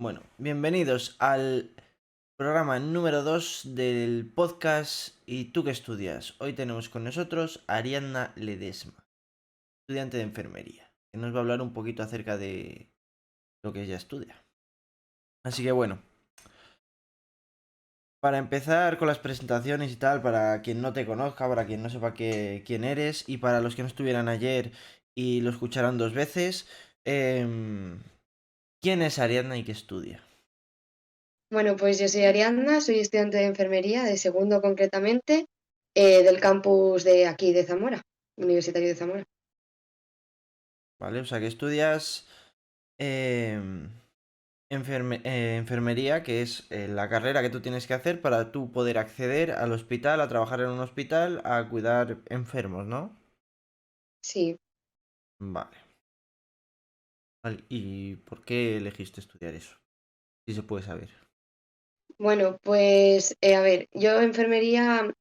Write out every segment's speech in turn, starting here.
Bueno, bienvenidos al programa número 2 del podcast ¿Y tú qué estudias? Hoy tenemos con nosotros a Ariadna Ledesma, estudiante de enfermería, que nos va a hablar un poquito acerca de lo que ella estudia. Así que bueno, para empezar con las presentaciones y tal, para quien no te conozca, para quien no sepa quién eres y para los que no estuvieran ayer y lo escucharan dos veces, ¿quién es Ariadna y qué estudia? Bueno, pues yo soy Ariadna, soy estudiante de enfermería, de segundo concretamente, del campus de aquí de Zamora, Universitario de Zamora. ¿Vale? O sea, que estudias enfermería, que es la carrera que tú tienes que hacer para tú poder acceder al hospital, a trabajar en un hospital, a cuidar enfermos, ¿no? Sí, Vale. Vale, ¿y por qué elegiste estudiar eso? Si se puede saber. bueno, pues a ver, yo enfermería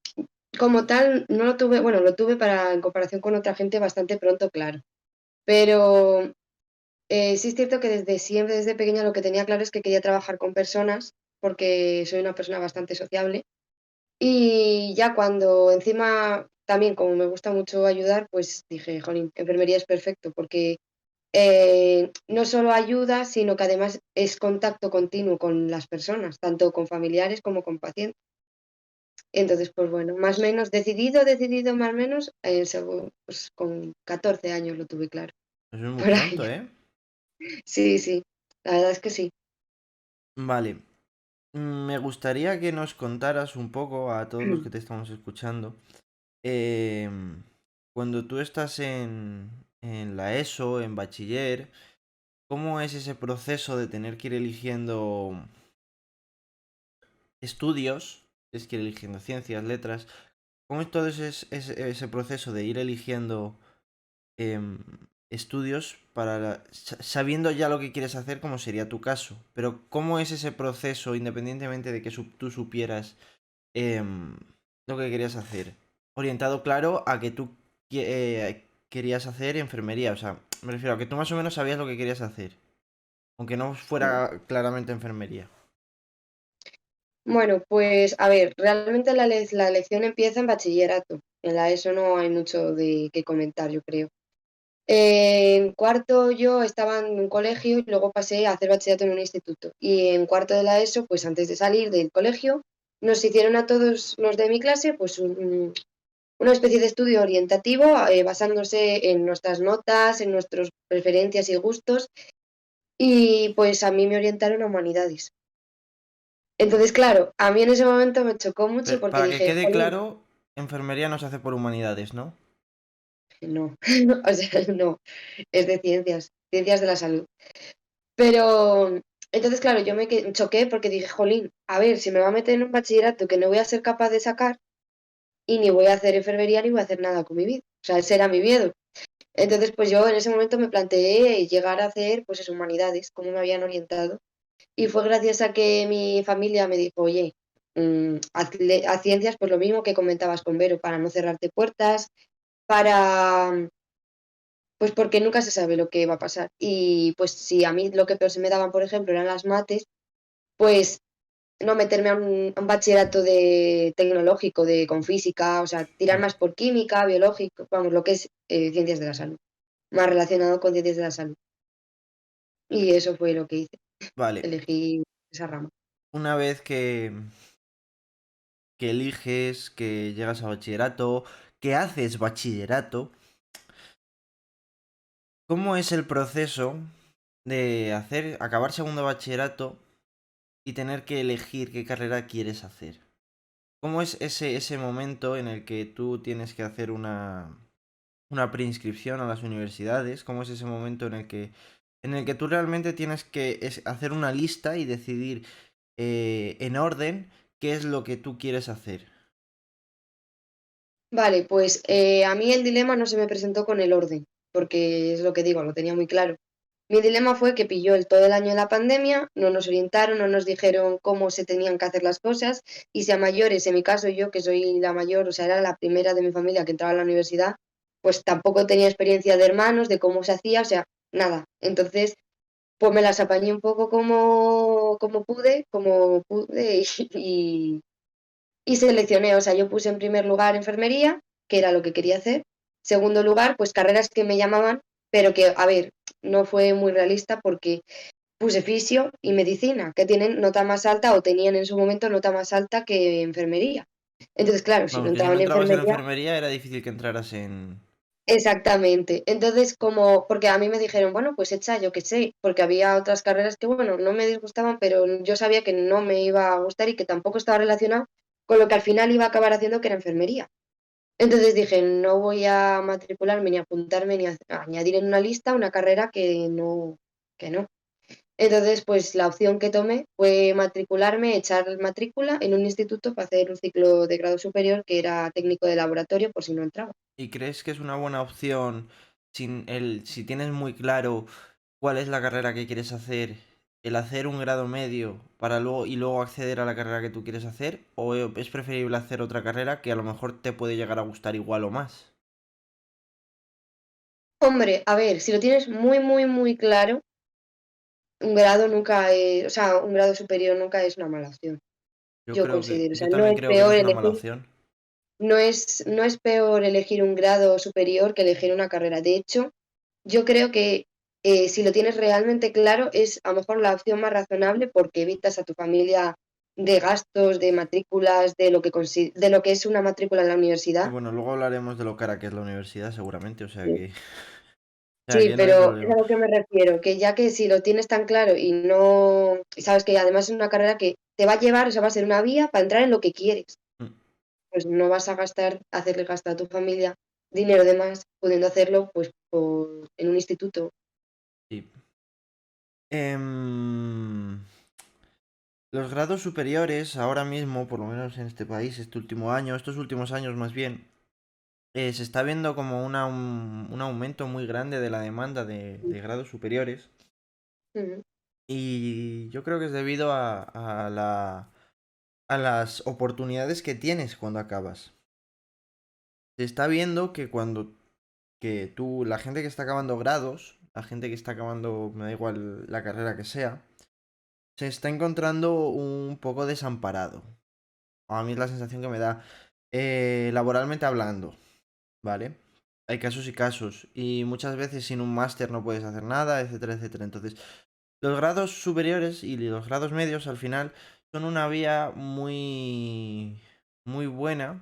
como tal no lo tuve, bueno, lo tuve para en comparación con otra gente bastante pronto, claro, pero sí es cierto que desde siempre, desde pequeña, lo que tenía claro es que quería trabajar con personas, porque soy una persona bastante sociable. Y ya cuando encima también, como me gusta mucho ayudar, pues dije: "Jolín, enfermería es perfecto", porque, no solo ayuda, sino que además es contacto continuo con las personas, tanto con familiares como con pacientes. Entonces, pues bueno, más o menos decidido más o menos, segu pues con 14 años lo tuve claro, Eso es muy por ahí. pronto, ¿eh? Sí, sí, la verdad es que sí. Vale. Me gustaría que nos contaras un poco a todos los que te estamos escuchando. em, Cuando tú estás en la ESO, en bachiller, ¿cómo es ese proceso de tener que ir eligiendo estudios? Es que ir eligiendo ciencias, letras. ¿Cómo es todo ese proceso de ir eligiendo em, estudios para sabiendo ya lo que quieres hacer, como sería tu caso? Pero ¿cómo es ese proceso independientemente de que tú supieras em, lo que querías hacer? Orientado, claro, a que tú querías hacer enfermería. O sea, me refiero a que tú más o menos sabías lo que querías hacer, aunque no fuera claramente enfermería. Bueno, pues a ver, realmente la elección empieza en bachillerato. En la ESO no hay mucho de qué comentar, yo creo. En cuarto yo estaba en un colegio y luego pasé a hacer bachillerato en un instituto. Y en cuarto de la ESO, pues antes de salir del colegio, nos hicieron a todos los de mi clase pues una especie de estudio orientativo basándose en nuestras notas, en nuestras preferencias y gustos. Y pues a mí me orientaron a humanidades. Entonces, claro, a mí en ese momento me chocó mucho Pero porque para que dije, quede jolín, claro, enfermería no se hace por humanidades, ¿no? no, o sea, no, es de ciencias, ciencias de la salud. Pero entonces, claro, yo choqué porque dije, jolín, a ver, si me va a meter en un bachillerato que no voy a ser capaz de sacar y ni voy a hacer enfermería ni voy a hacer nada con mi vida. O sea, ese era mi miedo. Entonces, pues yo en ese momento me planteé llegar a hacer, pues eso, humanidades, como me habían orientado. Y fue gracias a que mi familia me dijo, oye, haz ciencias, pues lo mismo que comentabas con Vero, para no cerrarte puertas, para, pues porque nunca se sabe lo que va a pasar. Y pues si a mí lo que peor se me daban, por ejemplo, eran las mates, pues no meterme a un bachillerato de tecnológico, con física, o sea, tirar más por química, biológico, vamos, lo que es ciencias de la salud, más relacionado con ciencias de la salud. Y eso fue lo que hice, Vale, elegí esa rama. una vez que eliges, que llegas a bachillerato, que haces bachillerato, ¿cómo es el proceso de acabar segundo bachillerato y tener que elegir qué carrera quieres hacer? ¿Cómo es ese momento en el que tú tienes que hacer una preinscripción a las universidades? ¿Cómo es ese momento en el que tú realmente tienes que hacer una lista y decidir en orden qué es lo que tú quieres hacer? Vale, pues a mí el dilema no se me presentó con el orden, porque es lo que digo, lo tenía muy claro. Mi dilema fue que pilló todo el año de la pandemia, no nos orientaron, no nos dijeron cómo se tenían que hacer las cosas, y si a mayores, en mi caso yo, que soy la mayor, o sea, era la primera de mi familia que entraba a la universidad, pues tampoco tenía experiencia de hermanos, de cómo se hacía, o sea, nada. Entonces, pues me las apañé un poco como pude y seleccioné, o sea, yo puse en primer lugar enfermería, que era lo que quería hacer. Segundo lugar, pues carreras que me llamaban, pero que, a ver, no fue muy realista porque puse fisio y medicina, que tienen nota más alta o tenían en su momento nota más alta que enfermería. Entonces, claro, si no Vamos, que si entraba no en entrabas en enfermería, enfermería era difícil que entraras en... exactamente. Entonces, porque a mí me dijeron, bueno, pues echa, yo qué sé, porque había otras carreras que, bueno, no me disgustaban, pero yo sabía que no me iba a gustar y que tampoco estaba relacionado con lo que al final iba a acabar haciendo, que era enfermería. Entonces dije, no voy a matricularme ni a apuntarme ni a añadir en una lista una carrera que no. Entonces, pues la opción que tomé fue matricularme, echar matrícula en un instituto para hacer un ciclo de grado superior que era técnico de laboratorio, por si no entraba. ¿Y crees que es una buena opción si tienes muy claro cuál es la carrera que quieres hacer, el hacer un grado medio para luego acceder a la carrera que tú quieres hacer? ¿O es preferible hacer otra carrera que a lo mejor te puede llegar a gustar igual o más? Hombre, a ver, si lo tienes muy, muy, muy claro, un grado nunca es, o sea, un grado superior nunca es una mala opción, yo considero. O Yo sea, no también es creo que no peor es una mala elegir, opción. no es peor elegir un grado superior que elegir una carrera. De hecho, yo creo que si lo tienes realmente claro, es a lo mejor la opción más razonable porque evitas a tu familia de gastos, de matrículas, de lo que es una matrícula en la Y universidad. bueno, luego hablaremos de lo cara que es la universidad seguramente, o sea Sí, que, o sea sí, que no hay pero es problema. a lo que me refiero, que ya que si lo tienes tan claro y no, y sabes que además es una carrera que te va a llevar, o sea, va a ser una vía para entrar en lo que quieres, Mm, pues no vas a hacerle gastar a tu familia dinero de más, pudiendo hacerlo pues en un instituto. sí. Em, los grados superiores, ahora mismo, por lo menos en este país, este último año, estos últimos años más bien, se está viendo como un aumento muy grande de la demanda de grados superiores. Ujú, Y yo creo que es debido a las oportunidades que tienes cuando acabas. Se está viendo que la gente que está acabando grados, la gente que está acabando, me da igual la carrera que sea, se está encontrando un poco desamparado. A mí es la sensación que me da, laboralmente hablando, ¿vale? Hay casos y casos, y muchas veces sin un máster no puedes hacer nada, etcétera, etcétera. Entonces, los grados superiores y los grados medios al final son una vía muy buena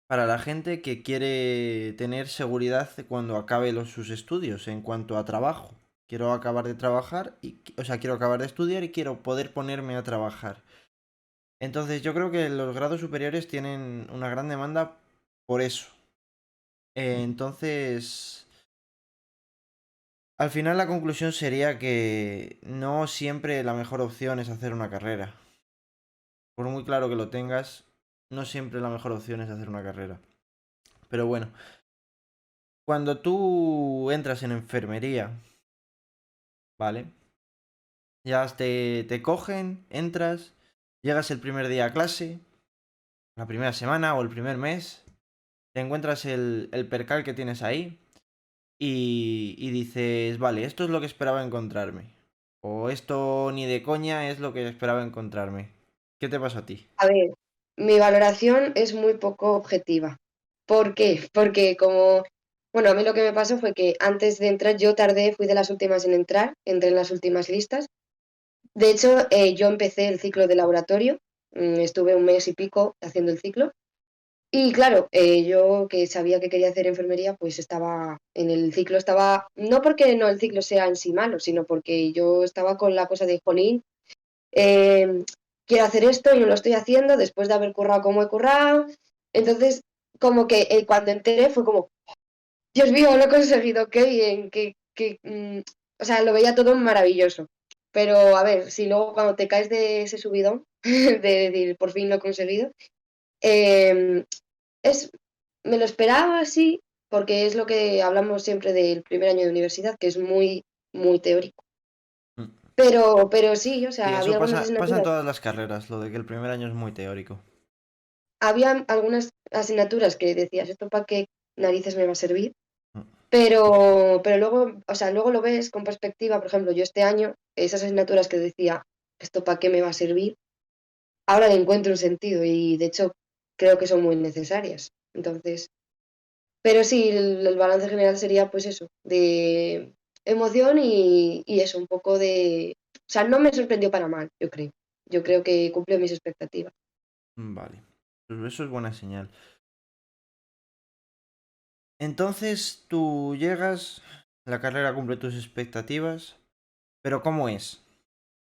para la gente que quiere tener seguridad cuando acabe sus estudios en cuanto a trabajo. Quiero acabar de trabajar o sea, quiero acabar de estudiar y quiero poder ponerme a trabajar. Entonces, yo creo que los grados superiores tienen una gran demanda por eso. Entonces, al final la conclusión sería que no siempre la mejor opción es hacer una carrera. Por muy claro que lo tengas, no siempre la mejor opción es hacer una carrera. Pero bueno, cuando tú entras en enfermería, ¿vale? Ya te cogen, entras, llegas el primer día a clase, la primera semana o el primer mes, te encuentras el percal que tienes ahí y dices, vale, esto es lo que esperaba encontrarme. O esto ni de coña es lo que esperaba encontrarme. ¿Qué te pasa a ti? A ver, mi valoración es muy poco objetiva. ¿Por qué? Porque bueno, a mí lo que me pasó fue que antes de entrar yo tardé, fui de las últimas en entrar, entré en las últimas listas. De hecho, yo empecé el ciclo de laboratorio, estuve un mes y pico haciendo el ciclo. Y claro, yo que sabía que quería hacer enfermería, pues estaba en el ciclo, no porque no el ciclo sea en sí malo, sino porque yo estaba con la cosa de, jolín, eh, quiero hacer esto y no lo estoy haciendo después de haber currado como he currado. Entonces, como que cuando enteré fue como, Dios mío, lo he conseguido, qué bien, o sea, lo veía todo maravilloso. Pero a ver, si luego cuando te caes de ese subidón, de decir, por fin lo he conseguido, eh, es, me lo esperaba así, porque es lo que hablamos siempre del primer año de universidad, que es muy, muy teórico. Mm. Pero sí, o Sí, sea, eso pasa en todas las carreras, lo de que el primer año es muy teórico. había algunas asignaturas que decías, ¿esto para qué narices me va a servir? Mm. pero luego, o sea, luego lo ves con perspectiva. Por ejemplo, yo este año, esas asignaturas que decía, ¿esto para qué me va a servir? Ahora le encuentro un sentido y de hecho creo que son muy necesarias. Entonces, pero sí, el balance general sería pues eso, de emoción y eso, un poco de... O sea, no me sorprendió para mal, yo creo. Yo creo que cumplió mis expectativas. Vale. Pues eso es buena señal. Entonces tú llegas, la carrera cumple tus expectativas, pero ¿cómo es?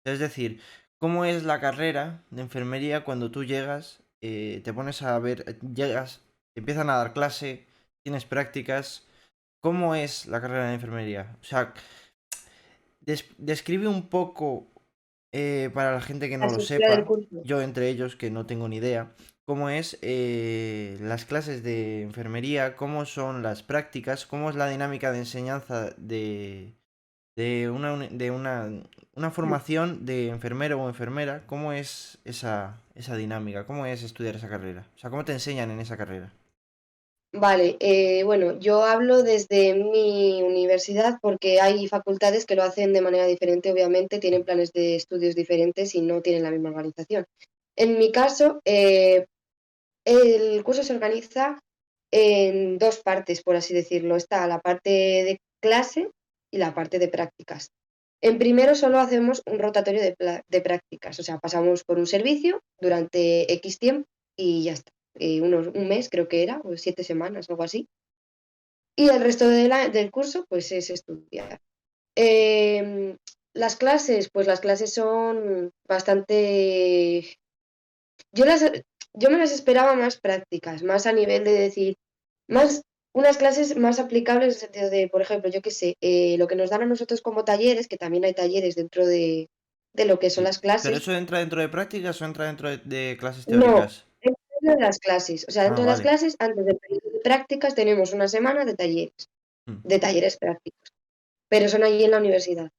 Es decir, ¿cómo es la carrera de enfermería cuando tú llegas, te pones a ver, llegas, te empiezan a dar clase, tienes prácticas? ¿Cómo es la carrera de enfermería? O sea, describe un poco para la gente que La no lo estructura del sepa, curso. yo entre ellos que no tengo ni idea, cómo es las clases de enfermería, cómo son las prácticas, cómo es la dinámica de enseñanza de una formación de enfermero o enfermera, cómo es esa dinámica, cómo es estudiar esa carrera, o sea, cómo te enseñan en esa carrera. Vale, bueno, yo hablo desde mi universidad porque hay facultades que lo hacen de manera diferente, obviamente, tienen planes de estudios diferentes y no tienen la misma organización. En mi caso, el curso se organiza en dos partes, por así decirlo. Está la parte de clase y la parte de prácticas. En primero solo hacemos un rotatorio de prácticas, o sea, pasamos por un servicio durante X tiempo y ya está. Un mes creo que era, o 7 semanas, algo así. Y el resto del curso, pues es estudiar. Eh, las clases, pues las clases son bastante... Yo, las, yo me las esperaba más prácticas, más a nivel de decir, más unas clases más aplicables en el sentido de, por ejemplo, yo qué sé, lo que nos dan a nosotros como talleres, que también hay talleres dentro de lo que son Sí. las ¿Pero clases. eso entra dentro de prácticas o entra dentro de clases No, teóricas? dentro de las clases. O sea, Ah, dentro de las vale. clases, antes del periodo de prácticas, tenemos una semana Mm. de talleres prácticos, pero son allí en la universidad.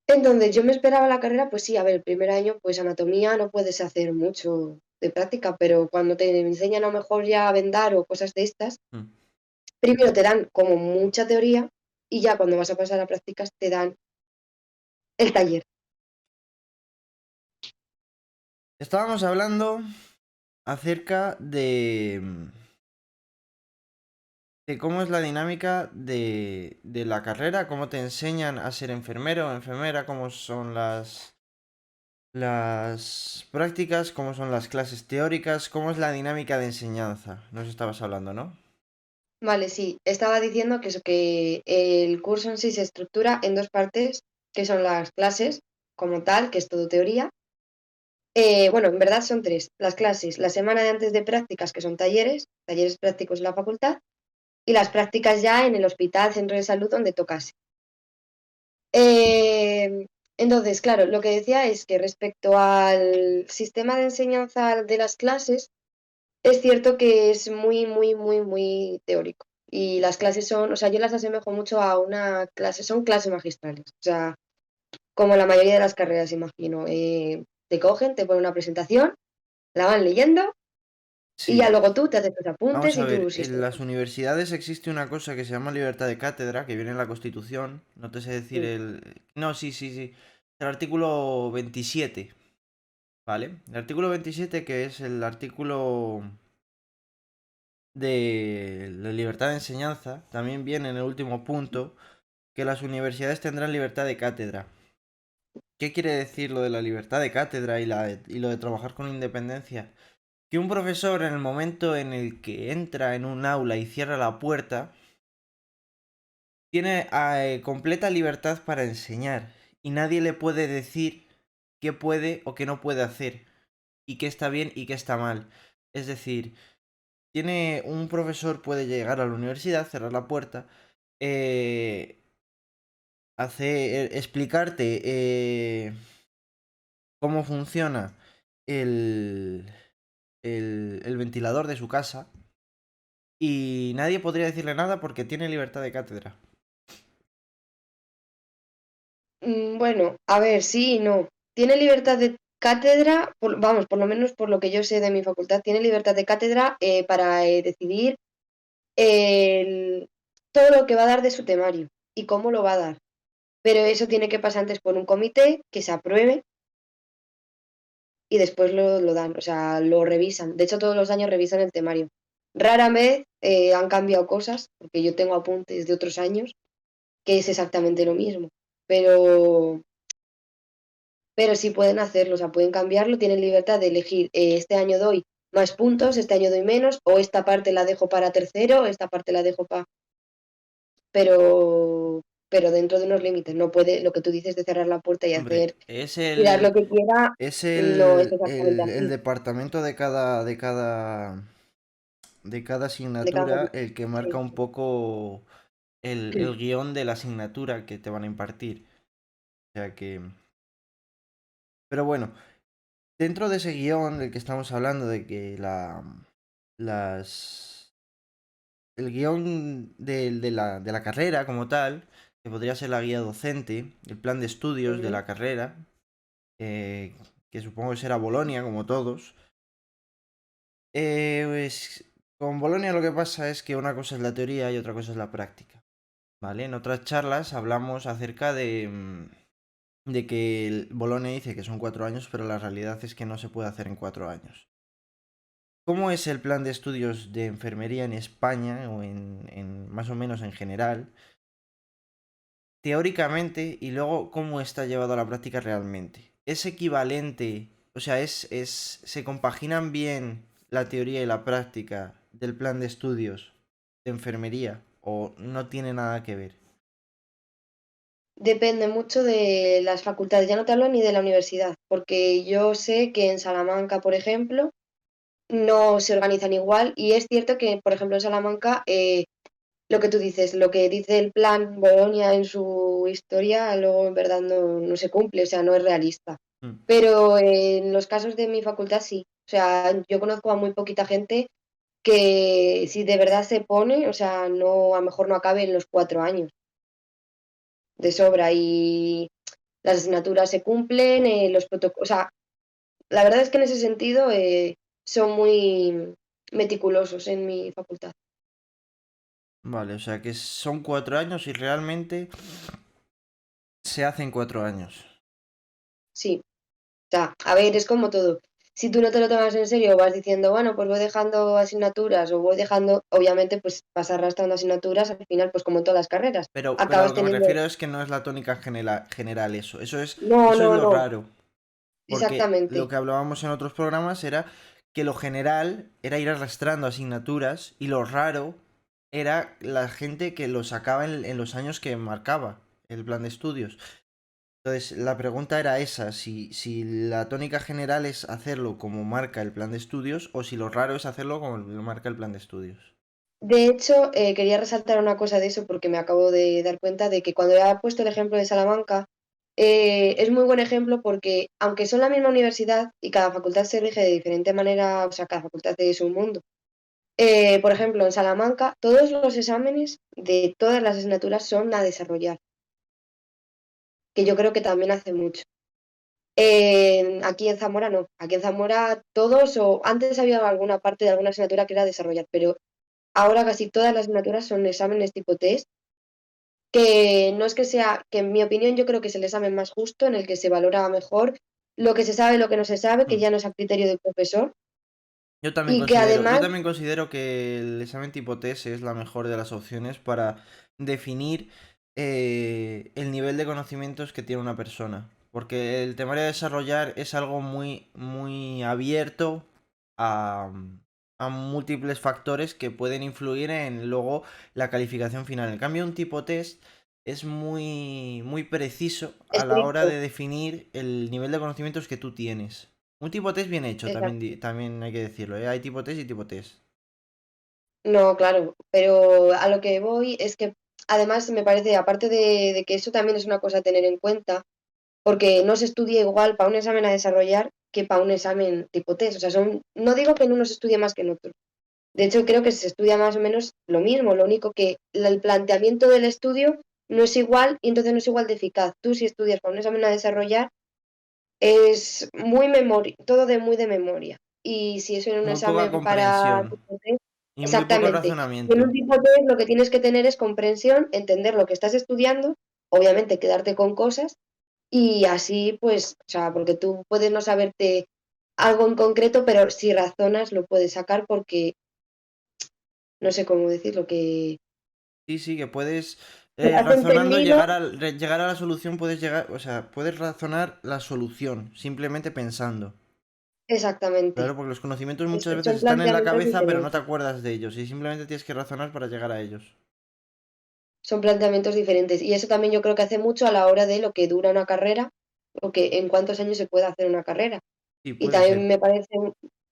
Entonces, yo me esperaba la carrera, pues sí, a ver, el primer año, pues anatomía no puedes hacer mucho de práctica, pero cuando te enseñan a lo mejor ya a vendar o cosas de estas, Mm. primero te dan como mucha teoría y ya cuando vas a pasar a prácticas te dan el taller. Estábamos hablando acerca de cómo es la dinámica de la carrera, cómo te enseñan a ser enfermero o enfermera, cómo son las prácticas, cómo son las clases teóricas, cómo es la dinámica de enseñanza. Nos estabas hablando, ¿no? Vale, sí, estaba diciendo que, eso, que el curso en sí se estructura en dos partes, que son las clases como tal, que es todo teoría. Bueno, en verdad son tres. Las clases, la semana de antes de prácticas, que son talleres, talleres prácticos en la facultad, y las prácticas ya en el hospital, centro de salud, donde tocase. Eh, entonces, claro, lo que decía es que respecto al sistema de enseñanza de las clases, es cierto que es muy, muy, muy, muy teórico. Y las clases son, o sea, yo las asemejo mucho a una clase, son clases magistrales. O sea, como la mayoría de las carreras, imagino. Te cogen, te ponen una presentación, la van leyendo y ya Sí. luego tú te haces tus Vamos apuntes a y ver, tus en las historias. universidades existe una cosa que se llama libertad de cátedra, que viene en la Constitución. No te sé decir Sí. el... No, sí, sí, sí. El artículo 27, ¿vale? El artículo 27, que es el artículo de la libertad de enseñanza, también viene en el último punto, que las universidades tendrán libertad de cátedra. ¿Qué quiere decir lo de la libertad de cátedra y lo de trabajar con independencia? Que un profesor en el momento en el que entra en un aula y cierra la puerta, tiene completa libertad para enseñar y nadie le puede decir qué puede o qué no puede hacer y qué está bien y qué está mal. Es decir, un profesor puede llegar a la universidad, cerrar la puerta, eh, explicarte cómo funciona el, el ventilador de su casa y nadie podría decirle nada porque tiene libertad de cátedra. Bueno, a ver, sí y no. Tiene libertad de cátedra, vamos, por lo menos por lo que yo sé de mi facultad, tiene libertad de cátedra para decidir todo lo que va a dar de su temario y cómo lo va a dar. Pero eso tiene que pasar antes por un comité que se apruebe y después lo dan, o sea, lo revisan. De hecho, todos los años revisan el temario. Rara vez han cambiado cosas, porque yo tengo apuntes de otros años, que es exactamente lo mismo. Pero, pero sí pueden hacerlo, o sea, pueden cambiarlo, tienen libertad de elegir, este año doy más puntos, este año doy menos, o esta parte la dejo para tercero, esta parte la dejo para... Pero, pero dentro de unos límites, no puede, lo que tú dices de cerrar la puerta y Hombre, hacer, y dar lo que quiera, es no es exactamente el así, departamento de cada de cada asignatura el que marca sí. un poco el guión de la asignatura que te van a impartir. O sea que... Pero bueno, dentro de ese guión del que estamos hablando, de que las, el guión de la carrera como tal, que podría ser la guía docente, el plan de estudios de Ujú. la carrera, eh, que supongo que será Bolonia, como todos. Pues, con Bolonia lo que pasa es que una cosa es la teoría y otra cosa es la práctica. ¿Vale? En otras charlas hablamos acerca de que el Bolonia dice que son 4 años, pero la realidad es que no se puede hacer en 4 años. ¿Cómo es el plan de estudios de enfermería en España o más o menos en general? Teóricamente y luego cómo está llevado a la práctica realmente. ¿Es equivalente? O sea, ¿se compaginan bien la teoría y la práctica del plan de estudios de enfermería o no tiene nada que ver? Depende mucho de las facultades, ya no te hablo ni de la universidad, porque yo sé que en Salamanca, por ejemplo, no se organizan igual y es cierto que, por ejemplo, en Salamanca, lo que tú dices, lo que dice el plan Bolonia en su historia, luego en verdad no se cumple, o sea, no es realista. Mm. Pero en los casos de mi facultad sí, o sea, yo conozco a muy poquita gente que si de verdad se pone, o sea, no, a lo mejor no acabe en los 4 años de sobra y las asignaturas se cumplen, los protocolos, o sea, la verdad es que en ese sentido son muy meticulosos en mi facultad. Vale, o sea que son 4 años y realmente se hacen 4 años. Sí, o sea, a ver, es como todo. Si tú no te lo tomas en serio, vas diciendo, bueno, pues voy dejando asignaturas o voy dejando, obviamente, pues vas arrastrando asignaturas, al final, pues como en todas las carreras, Pero a lo acabas que me teniendo... refiero es que no es la tónica general eso. No, Eso es no, lo no, raro. Porque lo exactamente. que hablábamos en otros programas era que lo general era ir arrastrando asignaturas y lo raro era la gente que lo sacaba en los años que marcaba el plan de estudios. Entonces, la pregunta era esa, si la tónica general es hacerlo como marca el plan de estudios o si lo raro es hacerlo como lo marca el plan de estudios. De hecho, quería resaltar una cosa de eso porque me acabo de dar cuenta de que cuando he puesto el ejemplo de Salamanca, es muy buen ejemplo porque aunque son la misma universidad y cada facultad se rige de diferente manera, o sea, cada facultad es un mundo. Por ejemplo, en Salamanca, todos los exámenes de todas las asignaturas son a desarrollar, que yo creo que también hace mucho. Aquí en Zamora no, aquí en Zamora todos, o antes había alguna parte de alguna asignatura que era desarrollar, pero ahora casi todas las asignaturas son exámenes tipo test que no es que sea, que en mi opinión yo creo que es el examen más justo en el que se valora mejor lo que se sabe, lo que no se sabe, que Hmm. ya no es a criterio del profesor y que Yo además, también considero que el examen tipo test es la mejor de las opciones para definir el nivel de conocimientos que tiene una persona. Porque el temario de desarrollar es algo muy abierto a, a múltiples factores que pueden influir en luego la calificación final. En cambio, un tipo test es muy preciso a la hora estricto, de definir el nivel de conocimientos que tú tienes. Un tipo test bien hecho, también, exacto. también hay que decirlo, ¿eh? Hay tipo test y tipo test. No, claro, pero a lo que voy es que además me parece, aparte de que eso también es una cosa a tener en cuenta, porque no se estudia igual para un examen a desarrollar que para un examen tipo test. O sea, son, no digo que en uno se estudie más que en otro. De hecho, creo que se estudia más o menos lo mismo, lo único que el planteamiento del estudio no es igual y entonces no es igual de eficaz. Tú si estudias para un examen a desarrollar es muy memoria, todo de muy de memoria. Y si es en un Muy poca examen para comprensión. tipo test, Y muy poco exactamente. Y en un razonamiento. tipo test lo que tienes que tener es comprensión, entender lo que estás estudiando, obviamente quedarte con cosas y así pues, o sea, porque tú puedes no saberte algo en concreto, pero si razonas lo puedes sacar porque no sé cómo decirlo, que Sí, sí, que puedes, has razonando, entendido llegar a la solución, puedes llegar, o sea, puedes razonar la solución, simplemente pensando. exactamente. Claro, porque los conocimientos muchas veces Son están en la planteamientos cabeza, pero no te diferentes. acuerdas de ellos, y simplemente tienes que razonar para llegar a ellos. Son planteamientos diferentes. Y eso también yo creo que hace mucho a la hora de lo que dura una carrera, o que en cuántos años se puede hacer una carrera. Sí, Y puede también ser. me parece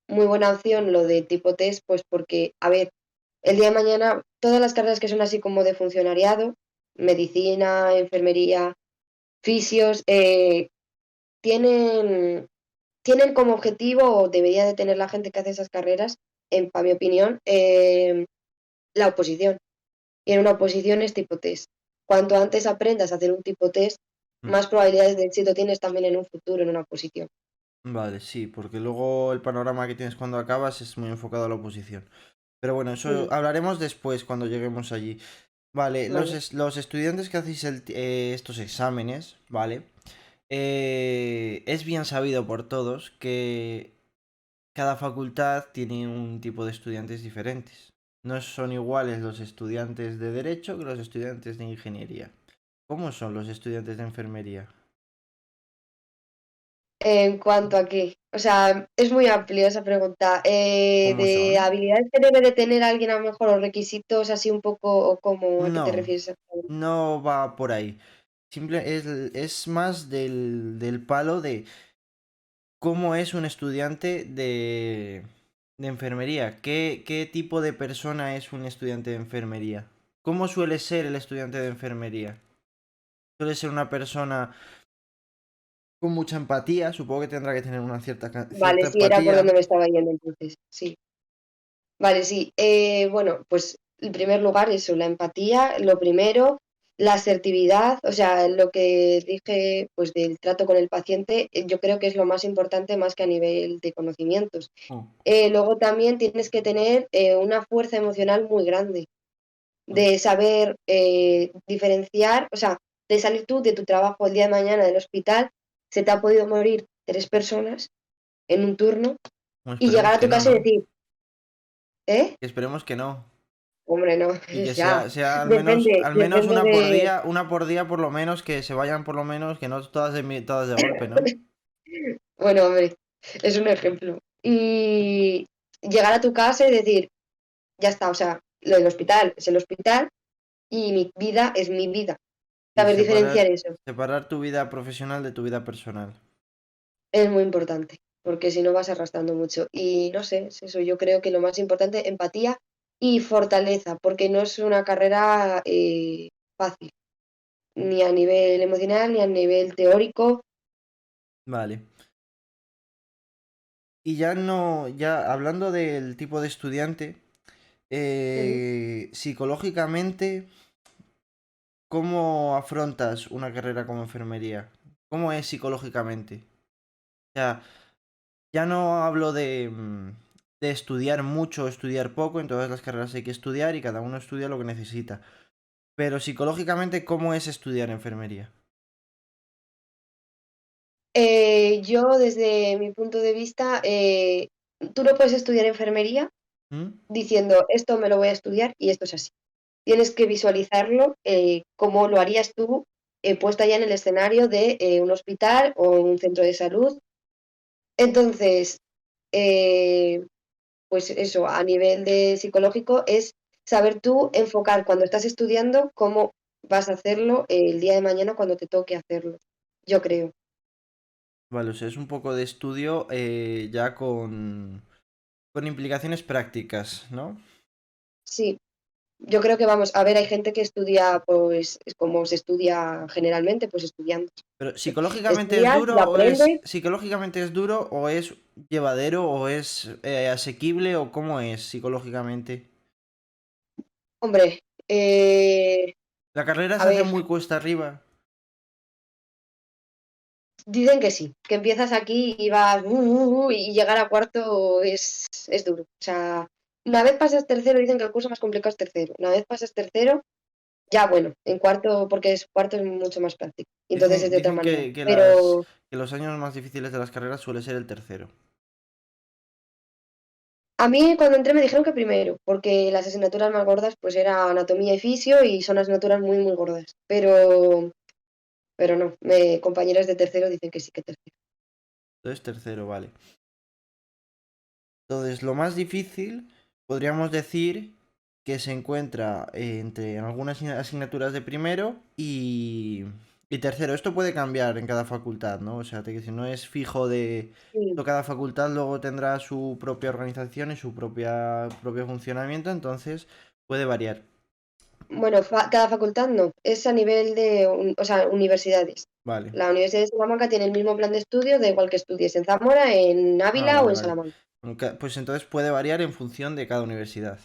muy buena opción lo de tipo test, pues porque, a ver, el día de mañana, todas las carreras que son así como de funcionariado, medicina, enfermería, fisios, tienen, tienen como objetivo, o debería de tener la gente que hace esas carreras, para mi opinión, la oposición. Y en una oposición es tipo test. Cuanto antes aprendas a hacer un tipo test, Mm. más probabilidades de éxito tienes también en un futuro en una oposición. Vale, sí, porque luego el panorama que tienes cuando acabas es muy enfocado a la oposición. Pero bueno, eso Mm, hablaremos después cuando lleguemos allí. Vale, vale. los estudiantes que hacéis estos exámenes, ¿vale? Es bien sabido por todos que cada facultad tiene un tipo de estudiantes diferentes. No son iguales los estudiantes de derecho que los estudiantes de ingeniería. ¿Cómo son los estudiantes de enfermería? En cuanto a qué, o sea, es muy amplio esa pregunta. ¿Cómo De son? habilidades que debe de tener alguien a lo mejor, o requisitos así un poco, o cómo, ¿a qué te No, refieres exactamente? no va por ahí. Es más del palo de cómo es un estudiante de enfermería. ¿Qué tipo de persona es un estudiante de enfermería? ¿Cómo suele ser el estudiante de enfermería? Suele ser una persona con mucha empatía, supongo que tendrá que tener una Vale, cierta sí, era por donde empatía. me estaba yendo entonces, sí. Vale, sí. Bueno, pues en primer lugar eso, la empatía, lo primero, la asertividad, o sea, lo que dije pues del trato con el paciente, yo creo que es lo más importante más que a nivel de conocimientos. Oh, Luego también tienes que tener una fuerza emocional muy grande, oh, de saber diferenciar, o sea, de salir tú de tu trabajo el día de mañana del hospital, se te ha podido morir 3 personas en un turno bueno, y esperemos llegar a que tu no, casa y ¿no? decir, ¿eh? Esperemos que no. Hombre, no, Y que ya. sea Depende, al menos depende de. una por día por lo menos, que se vayan por lo menos, que no todas todas de golpe, ¿no? Bueno, hombre, es un ejemplo. Y llegar a tu casa y decir, ya está, o sea, lo del hospital es el hospital y mi vida es mi vida. Sí, Saber diferenciar eso separar tu vida profesional de tu vida personal. es muy importante, porque si no vas arrastrando mucho. Y no sé, es eso, yo creo que lo más importante, empatía y fortaleza, porque no es una carrera fácil, ni a nivel emocional, ni a nivel teórico. Vale. Y ya no, ya hablando del tipo de estudiante, Ujú. psicológicamente, ¿cómo afrontas una carrera como enfermería? ¿Cómo es psicológicamente? O sea, ya no hablo de estudiar mucho o estudiar poco, en todas las carreras hay que estudiar y cada uno estudia lo que necesita. Pero psicológicamente, ¿cómo es estudiar enfermería? Yo, desde mi punto de vista, tú no puedes estudiar enfermería ¿Mm? diciendo esto me lo voy a estudiar y esto es así. Tienes que visualizarlo como lo harías tú puesta ya en el escenario de un hospital o un centro de salud. Entonces, eh, pues eso, a nivel de psicológico, es saber tú enfocar cuando estás estudiando cómo vas a hacerlo el día de mañana cuando te toque hacerlo, yo creo. Vale, o sea, es un poco de estudio ya con implicaciones prácticas, ¿no? Sí, yo creo que vamos, a ver, hay gente que estudia, pues, como se estudia generalmente, pues estudiando. Pero ¿psicológicamente es Estudias, duro lo o es aprendes. psicológicamente es duro o es llevadero o es asequible o cómo es psicológicamente? Hombre, La carrera a se hace ver, muy cuesta arriba. dicen que sí, que empiezas aquí y vas y llegar a cuarto es duro. O sea, una vez pasas tercero, dicen que el curso más complicado es tercero. Una vez pasas tercero, ya bueno, en cuarto, porque es cuarto es mucho más práctico. Entonces es Dicen, de otra dicen manera. que Pero los años más difíciles de las carreras suele ser el tercero. a mí cuando entré me dijeron que primero, porque las asignaturas más gordas pues era anatomía y fisio y son asignaturas muy, muy gordas. Pero no, compañeras de tercero dicen que sí que tercero. Entonces, tercero, vale. Entonces, lo más difícil, podríamos decir que se encuentra entre algunas asignaturas de primero y tercero. Esto puede cambiar en cada facultad, ¿no? O sea, si no es fijo de... Sí. Cada facultad luego tendrá su propia organización y su propio funcionamiento, entonces puede variar. Bueno, cada facultad no, es a nivel de, o sea, universidades. Vale. La Universidad de Salamanca tiene el mismo plan de estudio, da igual que estudies en Zamora, en Ah, Ávila o vale, en vale. Salamanca, Pues entonces puede variar en función de cada universidad.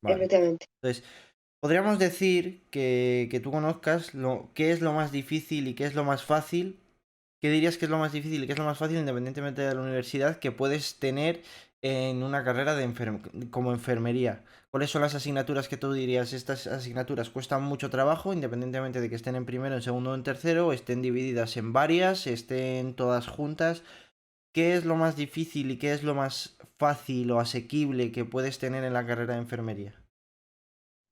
Vale. efectivamente. Entonces, podríamos decir que tú conozcas qué es lo más difícil y qué es lo más fácil. ¿Qué dirías que es lo más difícil y qué es lo más fácil, independientemente de la universidad, que puedes tener en una carrera como enfermería? ¿Cuáles son las asignaturas que tú dirías? Estas asignaturas cuestan mucho trabajo, independientemente de que estén en primero, en segundo o en tercero, o estén divididas en varias, estén todas juntas. ¿Qué es lo más difícil y qué es lo más fácil o asequible que puedes tener en la carrera de enfermería?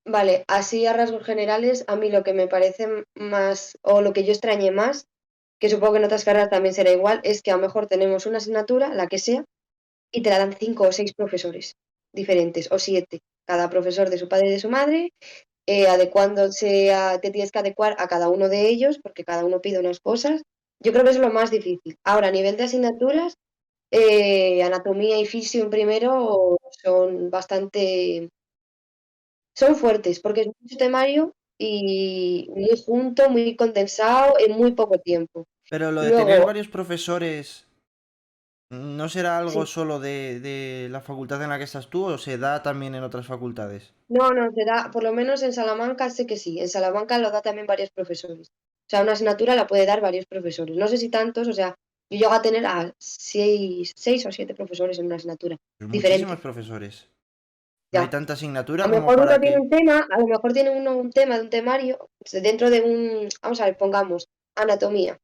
Vale, así a rasgos generales, a mí lo que me parece más, o lo que yo extrañé más, que supongo que en otras carreras también será igual, es que a lo mejor tenemos una asignatura, la que sea, y te la dan 5 o 6 profesores diferentes, o 7, cada profesor de su padre y de su madre, adecuándose te tienes que adecuar a cada uno de ellos, porque cada uno pide unas cosas. Yo creo que es lo más difícil. Ahora, a nivel de asignaturas, anatomía y fisio en primero son fuertes, porque es mucho temario y muy junto, muy condensado en muy poco tiempo. Pero lo de tener Luego, varios profesores, ¿no será algo sí, solo de la facultad en la que estás tú o se da también en otras facultades? no, te da, por lo menos en Salamanca sé que sí, en Salamanca lo da también varios profesores. O sea, una asignatura la puede dar varios profesores. No sé si tantos, o sea, yo llego a tener a 6 o 7 profesores en una asignatura, Pues muchísimos diferentes, profesores. No hay ya. tanta A asignatura lo como mejor uno para tiene que... un tema, a lo mejor tiene uno un tema de un temario, dentro de vamos a ver, pongamos anatomía.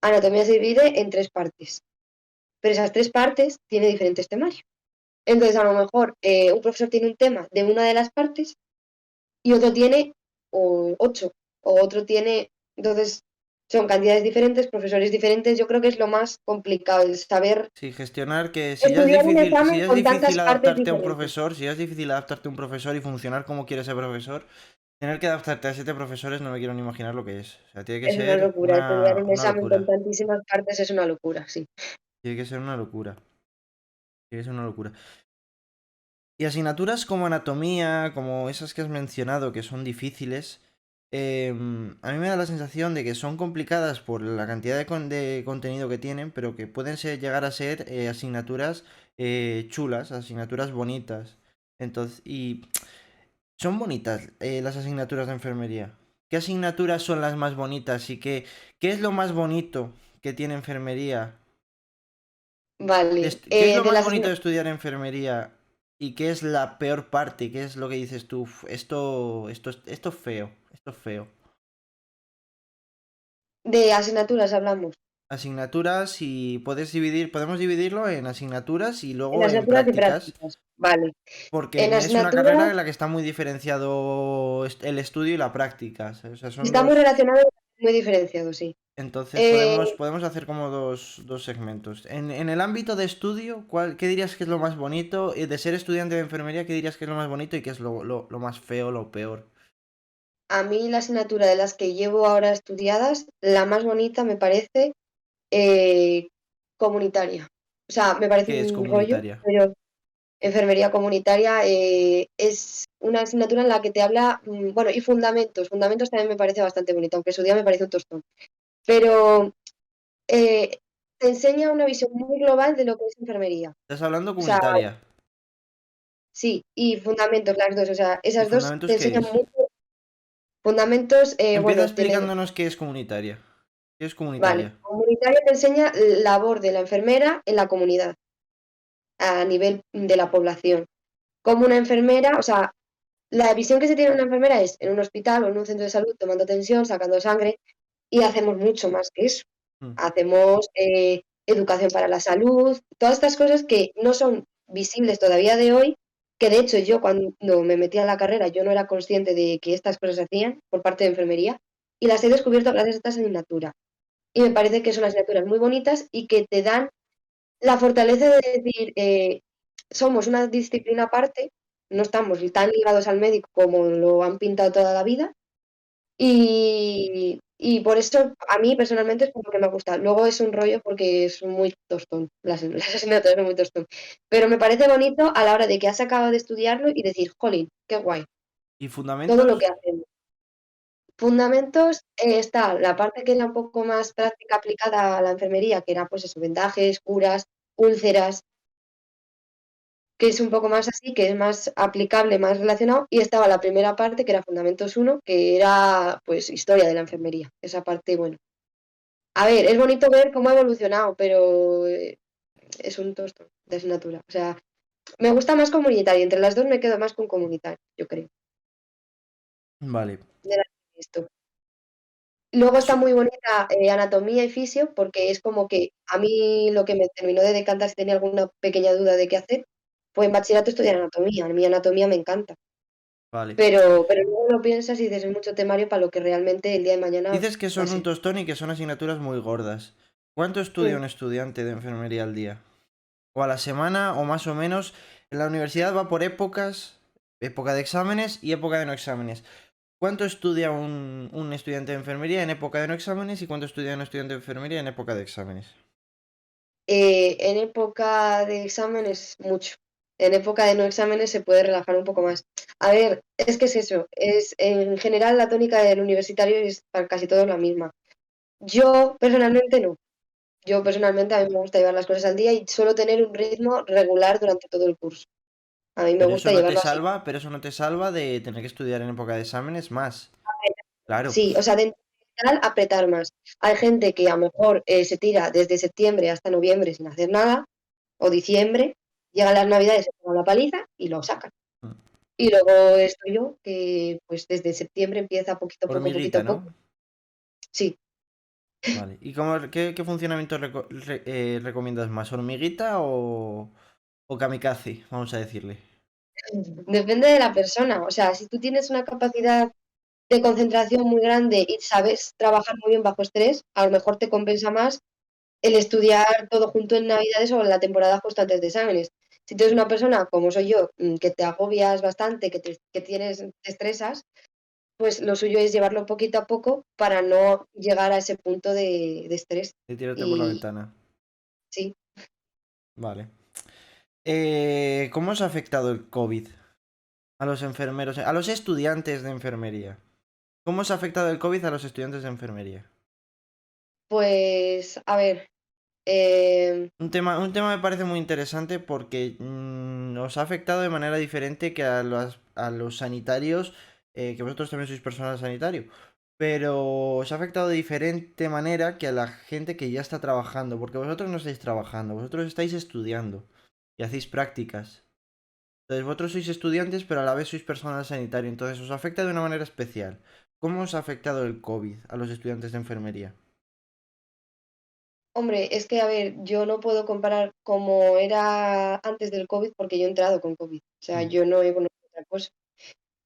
Anatomía se divide en 3 partes, pero esas 3 partes tienen diferentes temarios. Entonces, a lo mejor un profesor tiene un tema de una de las partes y otro tiene 8, o otro tiene, entonces son cantidades diferentes, profesores diferentes, yo creo que es lo más complicado, el saber Sí, gestionar que estudiar un si examen ya es con difícil tantas partes adaptarte a un diferentes. profesor, si ya es difícil adaptarte a un profesor y funcionar como quiere ese profesor, tener que adaptarte a 7 profesores no me quiero ni imaginar lo que es. O sea, tiene que Es una ser locura, estudiar un una examen con locura. tantísimas partes es una locura, sí. Tiene que ser una locura. Tiene que ser una locura. Y asignaturas como anatomía, como esas que has mencionado, que son difíciles, a mí me da la sensación de que son complicadas por la cantidad de contenido que tienen, pero que pueden llegar a ser asignaturas chulas, asignaturas bonitas. Entonces, y son bonitas las asignaturas de enfermería. ¿Qué asignaturas son las más bonitas y qué es lo más bonito que tiene enfermería? Vale, ¿Qué es lo de más las bonito de estudiar enfermería y qué es la peor parte? ¿Qué es lo que dices tú? Esto es feo, esto es feo. de asignaturas hablamos, Asignaturas y podemos dividirlo en asignaturas y en luego en asignaturas y prácticas, prácticas, vale. porque En es una carrera asignaturas en la que está muy diferenciado el estudio y la práctica. O sea, son está muy dos. relacionado y muy diferenciado, sí. Entonces Eh, podemos hacer como dos segmentos. En el ámbito de estudio, ¿qué dirías que es lo más bonito? Y de ser estudiante de enfermería, ¿qué dirías que es lo más bonito y qué es lo más feo, lo peor? a mí la asignatura de las que llevo ahora estudiadas, la más bonita me parece eh, comunitaria. O sea, me parece ¿Qué es un rollo, comunitaria? pero enfermería comunitaria es una asignatura en la que te habla, bueno, y fundamentos. Fundamentos también me parece bastante bonito, aunque su día me parece un tostón. Pero eh, te enseña una visión muy global de lo que es enfermería. Estás hablando O sea, comunitaria. sí, y fundamentos las dos. O sea, ¿Y esas dos te fundamentos qué enseñan es? mucho. Fundamentos, Empieza bueno, explicándonos qué es comunitaria. ¿Qué es vale. comunitaria? Comunitaria te enseña labor de la enfermera en la comunidad, a nivel de la población. como una enfermera, o sea, la visión que se tiene de una enfermera es en un hospital o en un centro de salud tomando tensión, sacando sangre, y hacemos mucho más que eso. Mm. Hacemos educación para la salud, todas estas cosas que no son visibles todavía de hoy, que de hecho yo cuando me metí a la carrera yo no era consciente de que estas cosas se hacían por parte de enfermería y las he descubierto gracias a esta asignatura. Y me parece que son asignaturas muy bonitas y que te dan la fortaleza de decir, somos una disciplina aparte, no estamos tan ligados al médico como lo han pintado toda la vida y por eso a mí personalmente es por lo que me gusta. Luego es un rollo porque es muy tostón, las asignaturas son muy tostón. Pero me parece bonito a la hora de que has acabado de estudiarlo y decir, jolín, qué guay, ¿Y todo lo que fundamentos? hacemos. Fundamentos, está la parte que era un poco más práctica aplicada a la enfermería, que era pues eso, vendajes, curas, úlceras, que es un poco más así, que es más aplicable, más relacionado, y estaba la primera parte, que era Fundamentos uno que era pues historia de la enfermería. Esa parte, bueno. A ver, es bonito ver cómo ha evolucionado, pero es un tostón de asignatura. O sea, me gusta más comunitario. Entre las dos me quedo más con comunitario, yo creo. Vale. De las que he visto. Luego está So- muy bonita anatomía y fisio, porque es como que a mí lo que me terminó de decantar si tenía alguna pequeña duda de qué hacer, fue en bachillerato estudiar anatomía. A mí anatomía me encanta. vale. Pero luego lo piensas y dices, es mucho temario para lo que realmente el día de mañana Dices que va a son un ser. tostón y que son asignaturas muy gordas. ¿Cuánto estudia Mm. un estudiante de enfermería al día? ¿O a la semana? ¿O más o menos? En la universidad va por épocas, época de exámenes y época de no exámenes. ¿Cuánto estudia un estudiante de enfermería en época de no exámenes y cuánto estudia un estudiante de enfermería en época de exámenes? En época de exámenes, mucho. En época de no exámenes se puede relajar un poco más. A ver, es que es eso. En general, la tónica del universitario es para casi todos la misma. Yo, personalmente, no. Yo, personalmente, a mí me gusta llevar las cosas al día y suelo tener un ritmo regular durante todo el curso. A mí me Pero eso gusta no te llevarlo así. salva, pero eso no te salva de tener que estudiar en época de exámenes más. Claro. Sí, o sea, de general, apretar más. Hay gente que a lo mejor se tira desde septiembre hasta noviembre sin hacer nada, o diciembre, llegan las navidades, se toman la paliza y lo sacan. Mm. Y luego estoy yo, que pues desde septiembre empieza poquito a poco, poquito Hormiguita, a poco. ¿no? Sí, Vale. ¿Y qué funcionamiento recomiendas más? ¿Hormiguita o kamikaze? Vamos a decirle. depende de la persona. O sea, si tú tienes una capacidad de concentración muy grande y sabes trabajar muy bien bajo estrés, a lo mejor te compensa más el estudiar todo junto en Navidades o en la temporada justo antes de exámenes. Si tú eres una persona, como soy yo, que te agobias bastante, te estresas, pues lo suyo es llevarlo poquito a poco para no llegar a ese punto de estrés. De tirarte por la Y ventana. sí, Vale. ¿Cómo os ha afectado el COVID a los enfermeros, a los estudiantes de enfermería? ¿Cómo os ha afectado el COVID a los estudiantes de enfermería? pues a ver, em, Un tema me parece muy interesante porque os ha afectado de manera diferente que a los sanitarios, que vosotros también sois personal sanitario, pero os ha afectado de diferente manera que a la gente que ya está trabajando, porque vosotros no estáis trabajando, vosotros estáis estudiando y hacéis prácticas. Entonces vosotros sois estudiantes, pero a la vez sois personal sanitario, entonces os afecta de una manera especial. ¿Cómo os ha afectado el COVID a los estudiantes de enfermería? hombre, es que a ver, yo no puedo comparar como era antes del COVID porque yo he entrado con COVID, o sea, Mm. yo no he conocido otra cosa.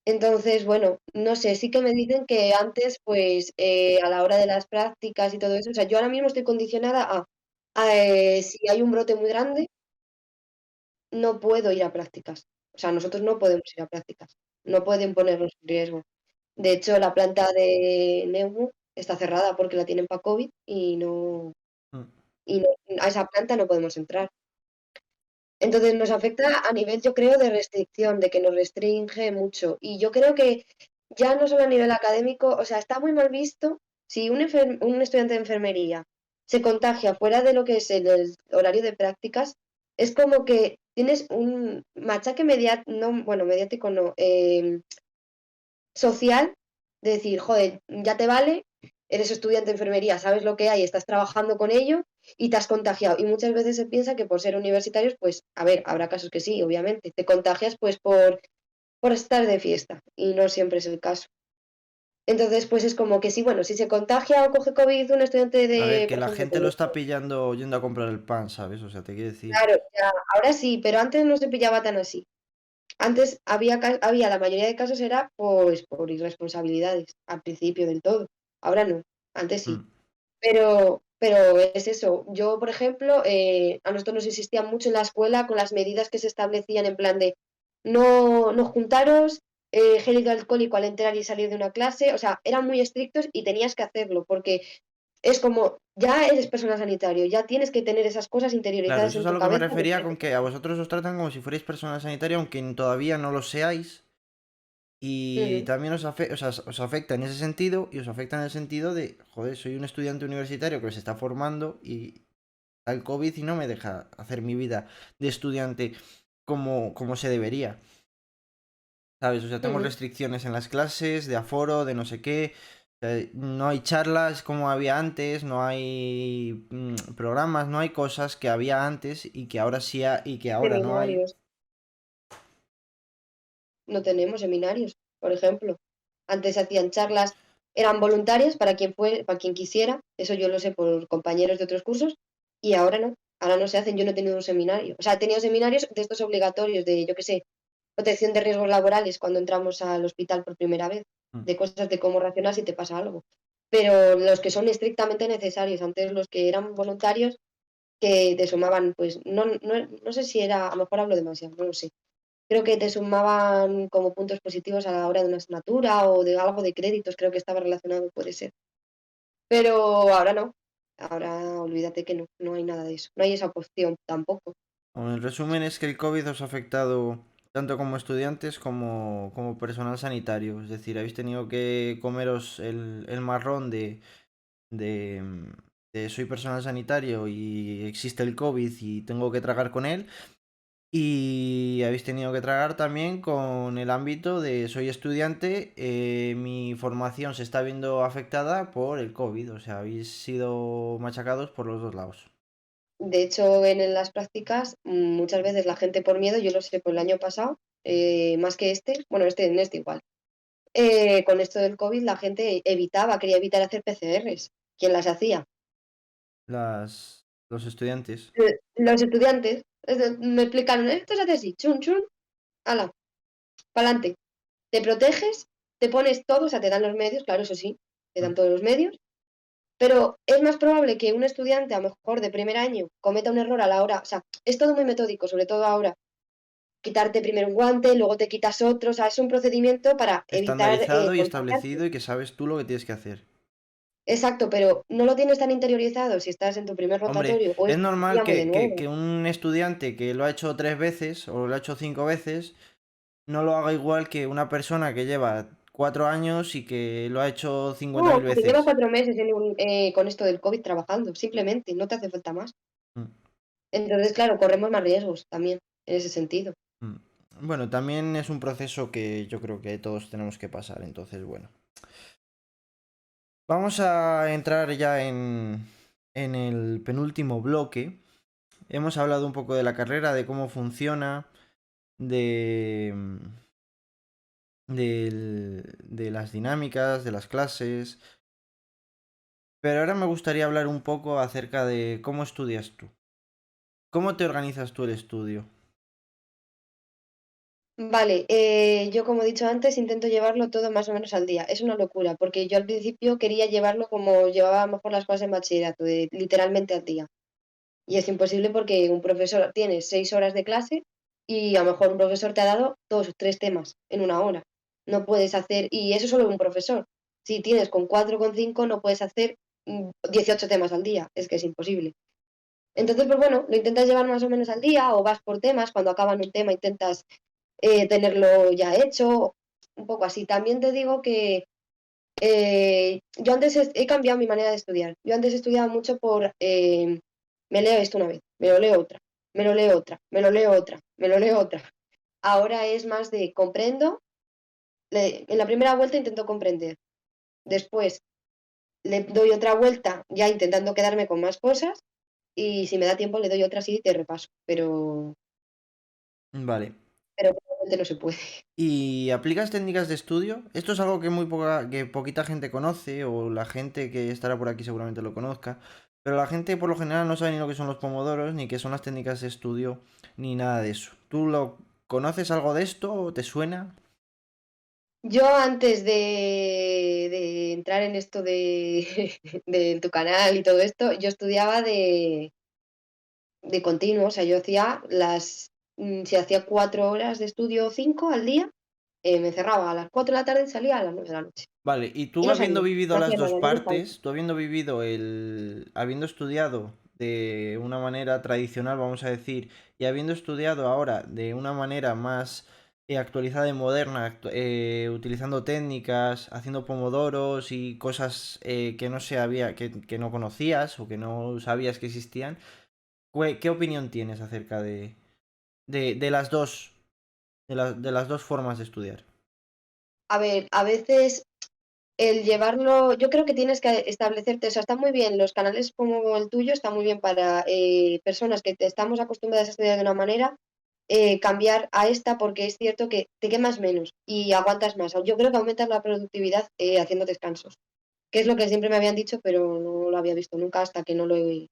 Entonces, bueno, no sé, sí que me dicen que antes, pues, a la hora de las prácticas y todo eso, o sea, yo ahora mismo estoy condicionada si hay un brote muy grande, no puedo ir a prácticas. O sea, nosotros no podemos ir a prácticas, no pueden ponernos en riesgo. De hecho, la planta de Neumo está cerrada porque la tienen para COVID Mm. y no, a esa planta no podemos entrar. Entonces nos afecta a nivel, yo creo, de restricción, de que nos restringe mucho. Y yo creo que ya no solo a nivel académico, o sea, está muy mal visto si un estudiante de enfermería se contagia fuera de lo que es el horario de prácticas, es como que tienes un machaque mediático, no, bueno, mediático no, social, de decir, joder, ya te vale, eres estudiante de enfermería, sabes lo que hay, estás trabajando con ello y te has contagiado. Y muchas veces se piensa que por ser universitarios, pues, a ver, habrá casos que sí, obviamente, te contagias pues por estar de fiesta y no siempre es el caso. Entonces, pues es como que sí, bueno, si se contagia o coge COVID un estudiante A ver, de, que por la ejemplo, gente lo está pillando yendo a comprar el pan, ¿sabes? O sea, te quiero decir. claro, ya, ahora sí, pero antes no se pillaba tan así. Antes había la mayoría de casos era pues por irresponsabilidades, al principio del todo. Ahora no, antes sí. Mm. Pero es eso. Yo, por ejemplo, a nosotros nos insistían mucho en la escuela con las medidas que se establecían en plan de no juntaros, gel hidroalcohólico al entrar y salir de una clase. O sea, eran muy estrictos y tenías que hacerlo, porque es como, ya eres persona sanitario, ya tienes que tener esas cosas Claro, interiorizadas eso en es a tu lo que me cabeza de refería que con que a vosotros os tratan como si fuerais personal sanitario, aunque todavía no lo seáis. Y ujú, también os afecta en ese sentido, y os afecta en el sentido de, joder, soy un estudiante universitario que se está formando y al COVID y no me deja hacer mi vida de estudiante como se debería. ¿Sabes? O sea, tengo ujú. restricciones en las clases, de aforo, de no sé qué. No hay charlas como había antes, no hay programas, no hay cosas que había antes y que ahora sí y que ahora no hay. Seminarios. No tenemos seminarios, por ejemplo. Antes hacían charlas, eran voluntarias para quien fue, para quien quisiera, eso yo lo sé por compañeros de otros cursos, y ahora no se hacen, yo no he tenido un seminario. O sea, he tenido seminarios de estos obligatorios, de, yo qué sé, protección de riesgos laborales cuando entramos al hospital por primera vez, Mm. de cosas de cómo reaccionar si te pasa algo. Pero los que son estrictamente necesarios, antes los que eran voluntarios, que te sumaban, pues, no sé si era, a lo mejor hablo demasiado, no lo sé, creo que te sumaban como puntos positivos a la hora de una asignatura o de algo de créditos, creo que estaba relacionado, puede ser. Pero ahora no, ahora olvídate que no hay nada de eso, no hay esa opción tampoco. Bueno, en resumen es que el COVID os ha afectado tanto como estudiantes como personal sanitario. Es decir, habéis tenido que comeros el marrón de, mm, de soy personal sanitario y existe el COVID y tengo que tragar con él. Y habéis tenido que tragar también con el ámbito de soy estudiante, mi formación se está viendo afectada por el COVID. O sea, habéis sido machacados por los dos lados. De hecho, las prácticas, muchas veces la gente por miedo, yo lo sé por el año pasado, más que este, bueno, en este igual, con esto del COVID la gente quería evitar hacer PCRs. ¿Quién las hacía? Los estudiantes. Los estudiantes. Me explicaron, esto se hace así, chun, chun, ala, pa'lante. Te proteges, te pones todo, o sea, te dan los medios, claro, eso sí, te Mm. dan todos los medios, pero es más probable que un estudiante, a lo mejor de primer año, cometa un error a la hora, o sea, es todo muy metódico, sobre todo ahora, quitarte primero un guante, luego te quitas otro, o sea, es un procedimiento para evitar Estandarizado y contagiarte. establecido y que sabes tú lo que tienes que hacer. Exacto, pero no lo tienes tan interiorizado si estás en tu primer Hombre, rotatorio o es es normal llamo de que nuevo. un estudiante que lo ha hecho 3 veces o lo ha hecho 5 veces no lo haga igual que una persona que lleva 4 años y que lo ha hecho 50.000 No, porque lleva veces. 4 meses con esto del COVID trabajando, simplemente, no te hace falta más. Mm, Entonces, claro, corremos más riesgos también, en ese sentido. mm. Bueno, también es un proceso que yo creo que todos tenemos que pasar, entonces bueno. Vamos a entrar ya en el penúltimo bloque. Hemos hablado un poco de la carrera, de cómo funciona, de, de las dinámicas, de las clases. Pero ahora me gustaría hablar un poco acerca de cómo estudias tú. ¿Cómo te organizas tú el estudio? Vale, yo como he dicho antes, intento llevarlo todo más o menos al día. Es una locura, porque yo al principio quería llevarlo como llevaba a lo mejor las cosas en bachillerato, literalmente al día. Y es imposible porque un profesor tiene 6 horas de clase y a lo mejor un profesor te ha dado 2 o 3 temas en una hora. No puedes hacer, y eso solo un profesor. Si tienes con 4 con 5 no puedes hacer 18 temas al día, es que es imposible. Entonces, pues bueno, lo intentas llevar más o menos al día o vas por temas, cuando acaban un tema intentas tenerlo ya hecho, un poco así. También te digo que yo antes he cambiado mi manera de estudiar. Yo antes estudiaba mucho me leo esto una vez, me lo leo otra, me lo leo otra, me lo leo otra, me lo leo otra. Ahora es más de comprendo, en la primera vuelta intento comprender, después le doy otra vuelta ya intentando quedarme con más cosas y si me da tiempo le doy otra así de repaso, Vale. pero realmente no se puede. ¿Y aplicas técnicas de estudio? Esto es algo que que poquita gente conoce, o la gente que estará por aquí seguramente lo conozca, pero la gente por lo general no sabe ni lo que son los pomodoros, ni qué son las técnicas de estudio, ni nada de eso. ¿Tú lo conoces algo de esto o te suena? Yo antes de entrar en esto de, de tu canal y todo esto, yo estudiaba de continuo, o sea, yo hacía si hacía 4 horas de estudio o 5 al día, me cerraba a las 4 de la tarde y salía a las 9 de la noche. Vale, y Y tú no habiendo salía, vivido no las hacía dos nada, ningún pausa. partes, tú habiendo vivido habiendo estudiado de una manera tradicional, vamos a decir, y habiendo estudiado ahora de una manera más actualizada y moderna, utilizando técnicas, haciendo pomodoros y cosas que no que no conocías o que no sabías que existían, ¿qué opinión tienes acerca de las dos, de las dos formas de estudiar? A ver, a veces el llevarlo, yo creo que tienes que establecerte, o sea, está muy bien, los canales como el tuyo está muy bien para personas que estamos acostumbradas a estudiar de una manera, cambiar a esta porque es cierto que te quemas menos y aguantas más. Yo creo que aumentas la productividad haciendo descansos, que es lo que siempre me habían dicho, pero no lo había visto nunca hasta que no lo he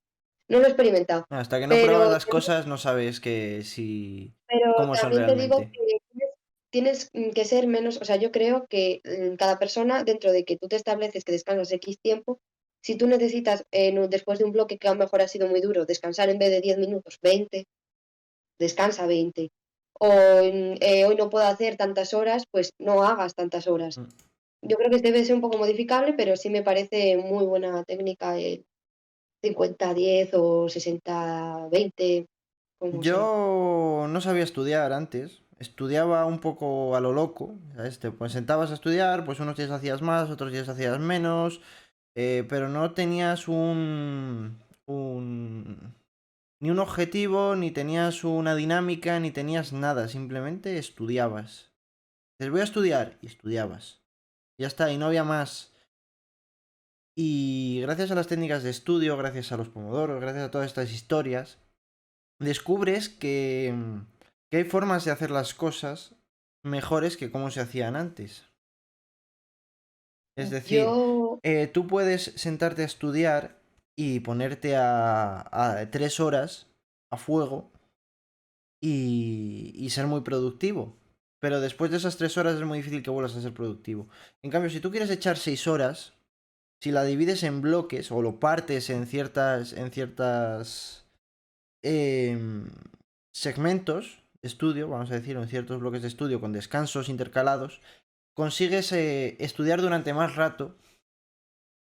experimentado. Hasta que no pruebas Pero las cosas no sabes que si pero cómo son también te digo realmente. que tienes que ser menos, o sea, yo creo que cada persona, dentro de que tú te estableces que descansas X tiempo, si tú necesitas, después de un bloque que a lo mejor ha sido muy duro, descansar en vez de 10 minutos, 20, descansa 20. O hoy no puedo hacer tantas horas, pues no hagas tantas horas. Mm. Yo creo que debe ser un poco modificable, pero sí me parece muy buena técnica el 50-10 o 60-20, como sea. Yo no sabía estudiar antes, estudiaba un poco a lo loco, ¿sabes? Te pues sentabas a estudiar, pues unos días hacías más, otros días hacías menos, pero no tenías ni un objetivo, ni tenías una dinámica, ni tenías nada, simplemente estudiabas. Dices, voy a estudiar, y estudiabas. Ya está, y no había más. Y gracias a las técnicas de estudio, gracias a los pomodoros, gracias a todas estas historias, descubres que hay formas de hacer las cosas mejores que como se hacían antes. Es decir, Yo tú puedes sentarte a estudiar y ponerte a 3 horas a fuego y ser muy productivo. Pero después de esas 3 horas es muy difícil que vuelvas a ser productivo. En cambio, si tú quieres echar 6 horas, si la divides en bloques o lo partes en ciertas em, segmentos de estudio, vamos a decir, o en ciertos bloques de estudio con descansos intercalados, consigues estudiar durante más rato,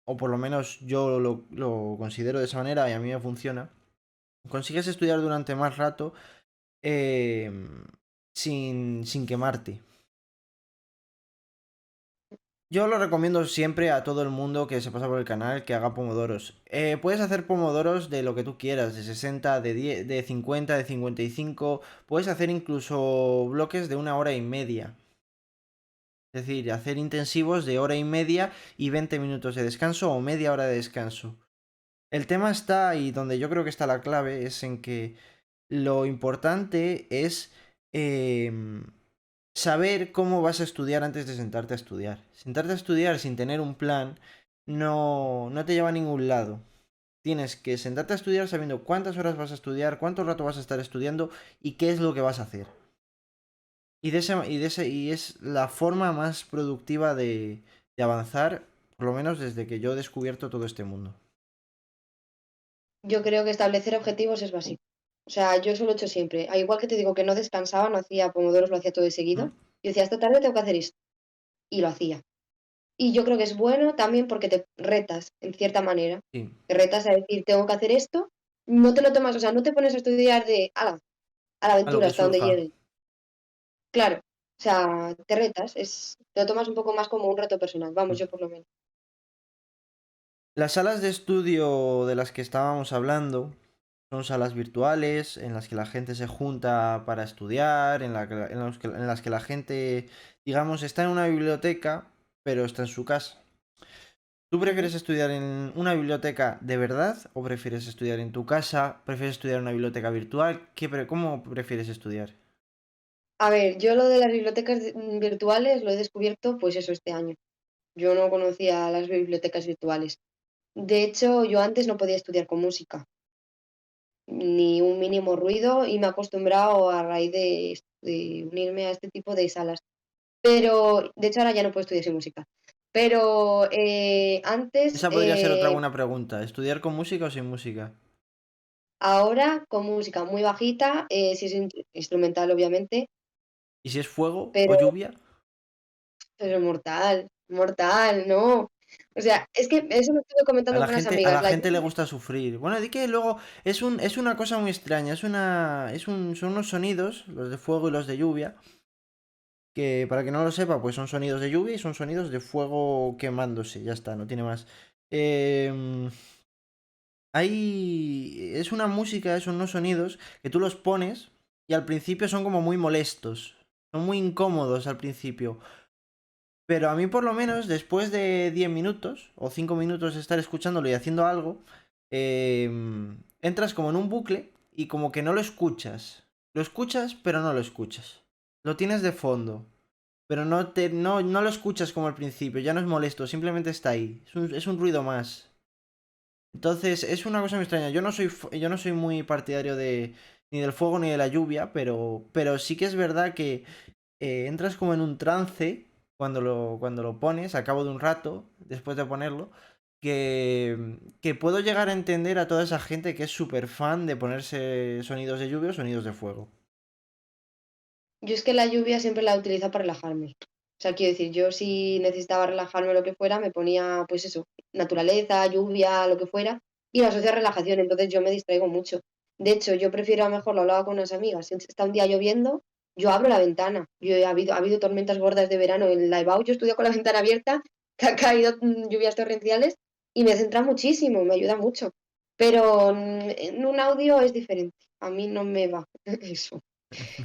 o por lo menos yo lo considero de esa manera y a mí me funciona, consigues estudiar durante más rato em, sin quemarte. Yo lo recomiendo siempre a todo el mundo que se pasa por el canal que haga pomodoros. Puedes hacer pomodoros de lo que tú quieras, de 60, de 10, de 50, de 55. Puedes hacer incluso bloques de 1 hora y media. Es decir, hacer intensivos de hora y media y 20 minutos de descanso o media hora de descanso. El tema está, y donde yo creo que está la clave, es en que lo importante es em, saber cómo vas a estudiar antes de sentarte a estudiar. Sentarte a estudiar sin tener un plan no te lleva a ningún lado. Tienes que sentarte a estudiar sabiendo cuántas horas vas a estudiar, cuánto rato vas a estar estudiando y qué es lo que vas a hacer. Y es la forma más productiva de avanzar, por lo menos desde que yo he descubierto todo este mundo. Yo creo que establecer objetivos es básico. O sea, yo eso lo he hecho siempre. Al igual que te digo que no descansaba, no hacía pomodoros, lo hacía todo de seguido. ¿Mm? Yo decía, esta tarde tengo que hacer esto. Y lo hacía. Y yo creo que es bueno también porque te retas, en cierta manera. Sí, Te retas a decir, tengo que hacer esto. No te lo tomas, o sea, no te pones a estudiar ala, a la a lo aventura que hasta donde surja. llegue. Claro. O sea, te retas, te lo tomas un poco más como un reto personal. Vamos, Mm. yo por lo menos. Las salas de estudio de las que estábamos hablando son salas virtuales en las que la gente se junta para estudiar, en las que la gente, digamos, está en una biblioteca, pero está en su casa. ¿Tú Ujú. prefieres estudiar en una biblioteca de verdad o prefieres estudiar en tu casa? ¿Prefieres estudiar en una biblioteca virtual? ¿Cómo prefieres estudiar? A ver, yo lo de las bibliotecas virtuales lo he descubierto, pues eso, este año. Yo no conocía las bibliotecas virtuales. De hecho, yo antes no podía estudiar con música, ni un mínimo ruido, y me he acostumbrado a raíz de unirme a este tipo de salas. Pero, de hecho, ahora ya no puedo estudiar sin música. Pero, antes, Esa podría ser otra buena pregunta. ¿Estudiar con música o sin música? ahora con música muy bajita, si es instrumental, obviamente, ¿Y si es fuego o pero lluvia? mortal, mortal, no. O sea, es que eso lo estuve A comentando la con unas gente, a amigas, la la gente le lluvia gusta sufrir. Bueno, di que luego es una cosa muy extraña. Son unos sonidos, los de fuego y los de lluvia, que para que no lo sepa, pues son sonidos de lluvia y son sonidos de fuego quemándose. Ya está, no tiene más. Em, es una música, son unos sonidos que tú los pones y al principio son como muy molestos. Son muy incómodos al principio. Pero a mí por lo menos, después de 10 minutos o 5 minutos de estar escuchándolo y haciendo algo, entras como en un bucle y como que no lo escuchas. Lo escuchas, pero no lo escuchas. Lo tienes de fondo, pero no lo escuchas como al principio, ya no es molesto, simplemente está ahí. Es un ruido más. Entonces, es una cosa muy extraña. Yo no soy muy partidario ni del fuego ni de la lluvia, pero sí que es verdad que entras como en un trance cuando lo pones, a cabo de un rato, después de ponerlo, que puedo llegar a entender a toda esa gente que es súper fan de ponerse sonidos de lluvia o sonidos de fuego. yo es que la lluvia siempre la utilizo para relajarme. O sea, quiero decir, yo si necesitaba relajarme o lo que fuera, me ponía, pues eso, naturaleza, lluvia, lo que fuera, y lo asocio a relajación, entonces yo me distraigo mucho. De hecho, yo prefiero, a lo mejor lo hablaba con unas amigas, si está un día lloviendo, yo abro la ventana. Ha habido tormentas gordas de verano en la EBAU, yo estudio con la ventana abierta, que ha caído lluvias torrenciales, y me centra muchísimo, me ayuda mucho. Pero en un audio es diferente, a mí no me va eso.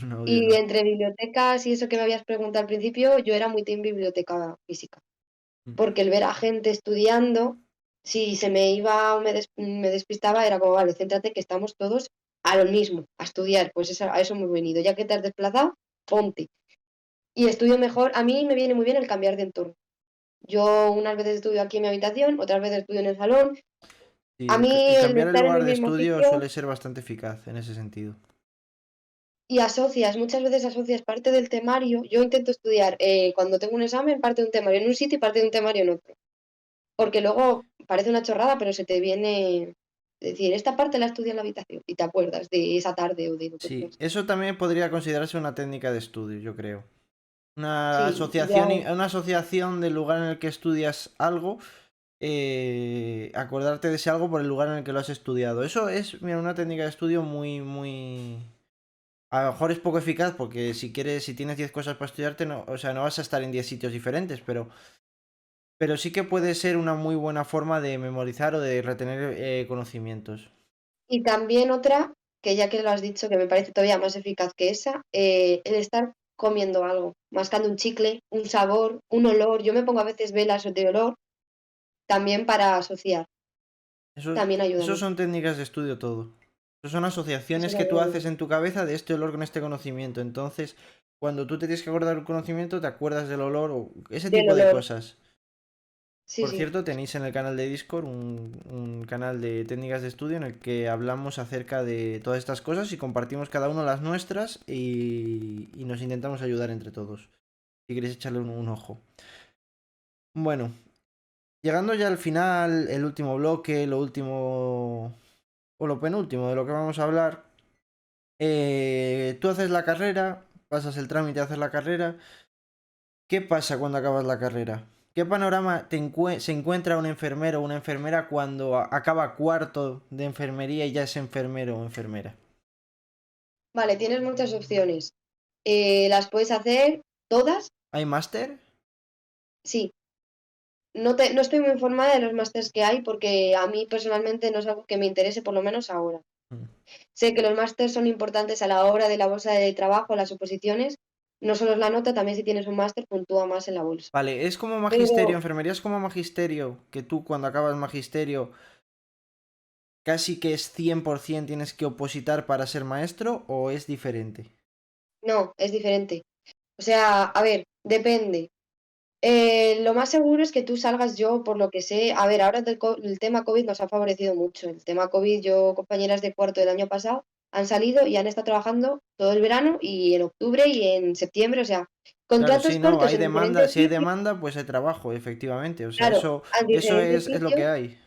Un audio Y no. entre bibliotecas y eso que me habías preguntado al principio, yo era muy team biblioteca física, porque el ver a gente estudiando, si se me iba o me despistaba, era como, vale, céntrate que estamos todos a lo mismo, a estudiar, pues a eso hemos venido. Ya que te has desplazado, ponte. Y estudio mejor, a mí me viene muy bien el cambiar de entorno. Yo unas veces estudio aquí en mi habitación, otras veces estudio en el salón. Sí, A mí el el cambiar el estar en lugar el de mismo estudio sitio suele ser bastante eficaz en ese sentido. y asocias, muchas veces asocias parte del temario. Yo intento estudiar cuando tengo un examen, parte de un temario en un sitio y parte de un temario en otro. Porque luego parece una chorrada, pero se te viene decir, esta parte la estudia en la habitación y te acuerdas de esa tarde o de lo que Sí, fuese. eso también podría considerarse una técnica de estudio, yo creo. Sí, ya, Una asociación del lugar en el que estudias algo, acordarte de ese algo por el lugar en el que lo has estudiado. Eso es, mira, una técnica de estudio muy, muy... A lo mejor es poco eficaz porque si tienes 10 cosas para estudiarte, no, o sea, no vas a estar en 10 sitios diferentes, pero sí que puede ser una muy buena forma de memorizar o de retener conocimientos. y también otra, que ya que lo has dicho, que me parece todavía más eficaz que esa, el estar comiendo algo, mascando un chicle, un sabor, un olor. Yo me pongo a veces velas de olor también para asociar, Esos, también ayuda esos mucho. son técnicas de estudio todo. Esos son Eso asociaciones me que tú ayuda haces mucho. en tu cabeza de este olor con este conocimiento. Entonces, cuando tú te tienes que acordar del conocimiento, te acuerdas del olor o ese Del tipo de olor, cosas. sí, Por sí. cierto, tenéis en el canal de Discord un canal de técnicas de estudio en el que hablamos acerca de todas estas cosas y compartimos cada uno las nuestras y nos intentamos ayudar entre todos. Si queréis echarle un ojo. Bueno, llegando ya al final, el último bloque, lo último o lo penúltimo de lo que vamos a hablar. Tú haces la carrera, pasas el trámite, haces la carrera. ¿Qué pasa cuando acabas la carrera? ¿Qué panorama se encuentra un enfermero o una enfermera cuando acaba cuarto de enfermería y ya es enfermero o enfermera? Vale, tienes muchas opciones. Las puedes hacer todas, ¿Hay máster? sí. No estoy muy informada de los másters que hay porque a mí personalmente no es algo que me interese, por lo menos ahora. Mm. Sé que los másters son importantes a la hora de la bolsa de trabajo, las oposiciones, No solo es la nota, también si tienes un máster puntúa más en la bolsa. Vale, es como magisterio, Pero enfermería es como magisterio, que tú cuando acabas magisterio casi que es 100% tienes que opositar para ser maestro o es diferente. no, es diferente. O sea, a ver, depende. Lo más seguro es que tú salgas, yo por lo que sé, a ver, ahora el tema COVID nos ha favorecido mucho. El tema COVID, yo, compañeras de cuarto del año pasado, han salido y han estado trabajando todo el verano y en octubre y en septiembre, o sea, Claro, contratos sí, no, cortos hay en demanda, diferentes si hay sitios, demanda, pues hay trabajo, efectivamente. O sea, claro, eso es lo que hay.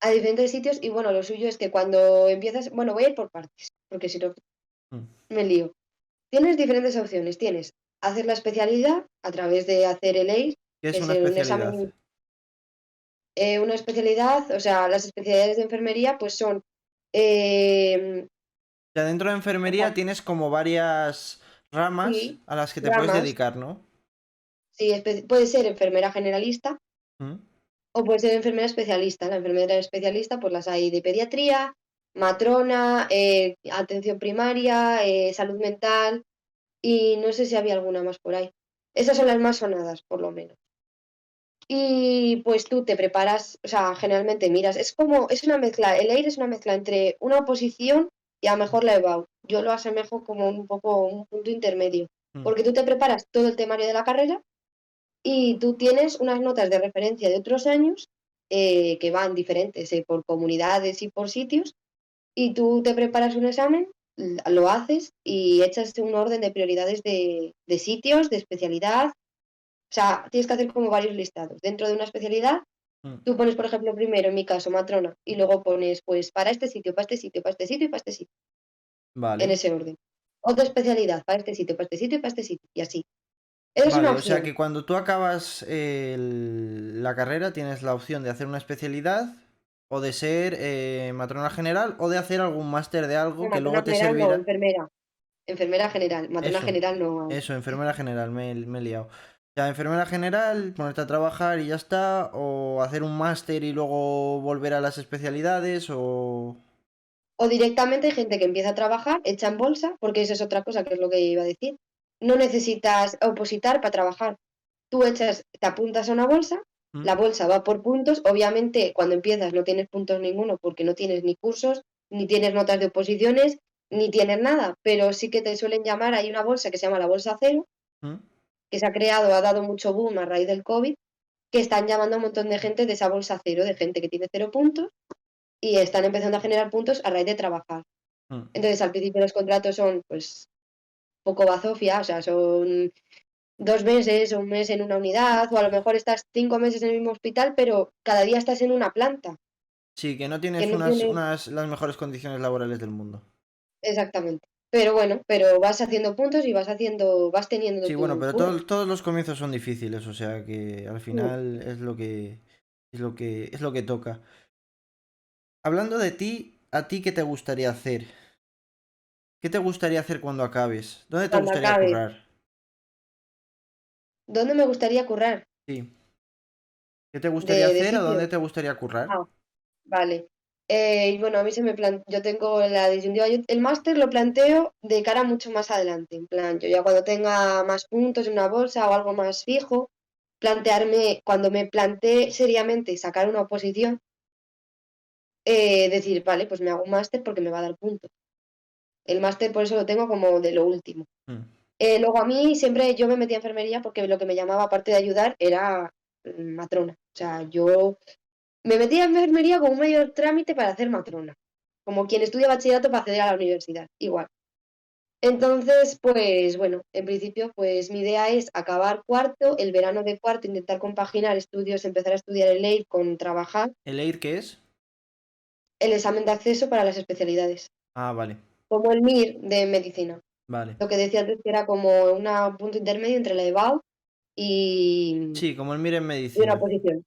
a diferentes sitios y bueno, lo suyo es que cuando empiezas, bueno, voy a ir por partes, porque si no Mm. me lío. Tienes diferentes opciones, tienes hacer la especialidad a través de hacer el EIR, ¿Qué que es es una un especialidad? examen. Una especialidad, o sea, las especialidades de enfermería, pues son, em, O sea, dentro de o sea, enfermería tienes como varias ramas sí, a las que te puedes ramas, dedicar, ¿no? sí, puede ser enfermera generalista Mm. o puede ser enfermera especialista. La enfermera especialista, pues las hay de pediatría, matrona, atención primaria, salud mental y no sé si había alguna más por ahí. Esas son las más sonadas, por lo menos. Y pues tú te preparas, o sea, generalmente miras, es como, es una mezcla, el EIR es una mezcla entre una oposición y a lo mejor la EBAU. Yo lo asemejo como un poco un punto intermedio, Mm. porque tú te preparas todo el temario de la carrera y tú tienes unas notas de referencia de otros años que van diferentes por comunidades y por sitios, y tú te preparas un examen, lo haces y echas un orden de prioridades de sitios, de especialidad. O sea, tienes que hacer como varios listados. Dentro de una especialidad, Mm. tú pones, por ejemplo, primero, en mi caso, matrona, y luego pones, pues, para este sitio, para este sitio, para este sitio y para este sitio, en Vale. ese orden. Otra especialidad, para este sitio, para este sitio y para este sitio, y así. Esa es una Vale, o sea opción. que cuando tú acabas la carrera tienes la opción de hacer una especialidad o de ser matrona general o de hacer algún máster de No, algo que matrona luego te general no, servirá. enfermera. Enfermera general. Matrona Eso, general no hay. eso, enfermera general, me he liado. O sea, enfermera general, ponerte a trabajar y ya está, o hacer un máster y luego volver a las especialidades, o... O directamente hay gente que empieza a trabajar, echa en bolsa, porque esa es otra cosa que es lo que iba a decir. No necesitas opositar para trabajar. Tú echas, te apuntas a una bolsa, ¿Mm? la bolsa va por puntos, obviamente cuando empiezas no tienes puntos ninguno porque no tienes ni cursos, ni tienes notas de oposiciones, ni tienes nada, pero sí que te suelen llamar, hay una bolsa que se llama la bolsa cero, ¿Mm? que se ha creado, ha dado mucho boom a raíz del COVID, que están llamando a un montón de gente de esa bolsa cero, de gente que tiene 0 puntos y están empezando a generar puntos a raíz de trabajar. ¿Mm? Entonces, al principio los contratos son pues poco bazofia, o sea, son 2 meses o un mes en una unidad, o a lo mejor estás 5 meses en el mismo hospital, pero cada día estás en una planta, Sí, que no que tienes no tiene las mejores condiciones laborales del mundo. exactamente. Pero bueno, pero vas haciendo puntos y vas haciendo, vas teniendo Sí, bueno, tu pero curro. todos los comienzos son difíciles, o sea que al Mm. final es lo que toca. Hablando de ti, ¿a ti qué te gustaría hacer? ¿Qué te gustaría hacer cuando acabes? ¿Dónde te Cuando gustaría acabe, currar? ¿dónde me gustaría currar? Sí. ¿Qué te gustaría De hacer o sitio. dónde te gustaría currar? Ah, vale. Y bueno, a mí se me plan, yo tengo la disyuntiva, el máster lo planteo de cara mucho más adelante, en plan, yo ya cuando tenga más puntos en una bolsa o algo más fijo, plantearme, cuando me plantee seriamente sacar una oposición, decir, vale, pues me hago un máster porque me va a dar puntos. El máster por eso lo tengo como de lo último. Mm. Luego a mí siempre yo me metí a enfermería porque lo que me llamaba, aparte de ayudar, era matrona. O sea, yo me metí a enfermería como un medio trámite para hacer matrona, como quien estudia bachillerato para acceder a la universidad, igual. Entonces, pues bueno, en principio, pues mi idea es acabar cuarto, el verano de cuarto, intentar compaginar estudios, empezar a estudiar el ley con trabajar, ¿El EIR qué es? el examen de acceso para las especialidades, Ah, vale, como el MIR de medicina. vale. Lo que decía antes que era como un punto intermedio entre la EBAU Sí, como el MIR en y una medicina. posición.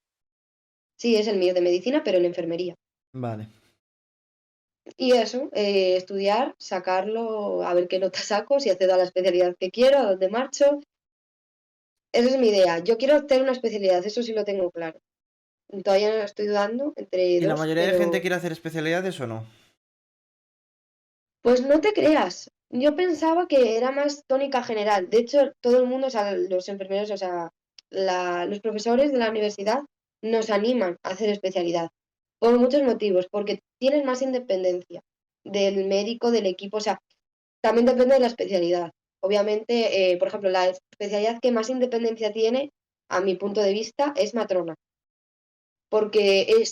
Sí, es el MIR de medicina, pero en enfermería. Vale. Y eso, estudiar, sacarlo, a ver qué nota saco, si accedo a la especialidad que quiero, a dónde marcho. Esa es mi idea. Yo quiero hacer una especialidad, eso sí lo tengo claro. Todavía no estoy dudando entre ¿Y la dos, mayoría de gente pero quiere hacer especialidades o no? pues no te creas. Yo pensaba que era más tónica general. De hecho, todo el mundo, o sea, los enfermeros, o sea, los profesores de la universidad nos animan a hacer especialidad por muchos motivos, porque tienes más independencia del médico, del equipo, o sea, también depende de la especialidad. Obviamente, por ejemplo, la especialidad que más independencia tiene, a mi punto de vista, es matrona, porque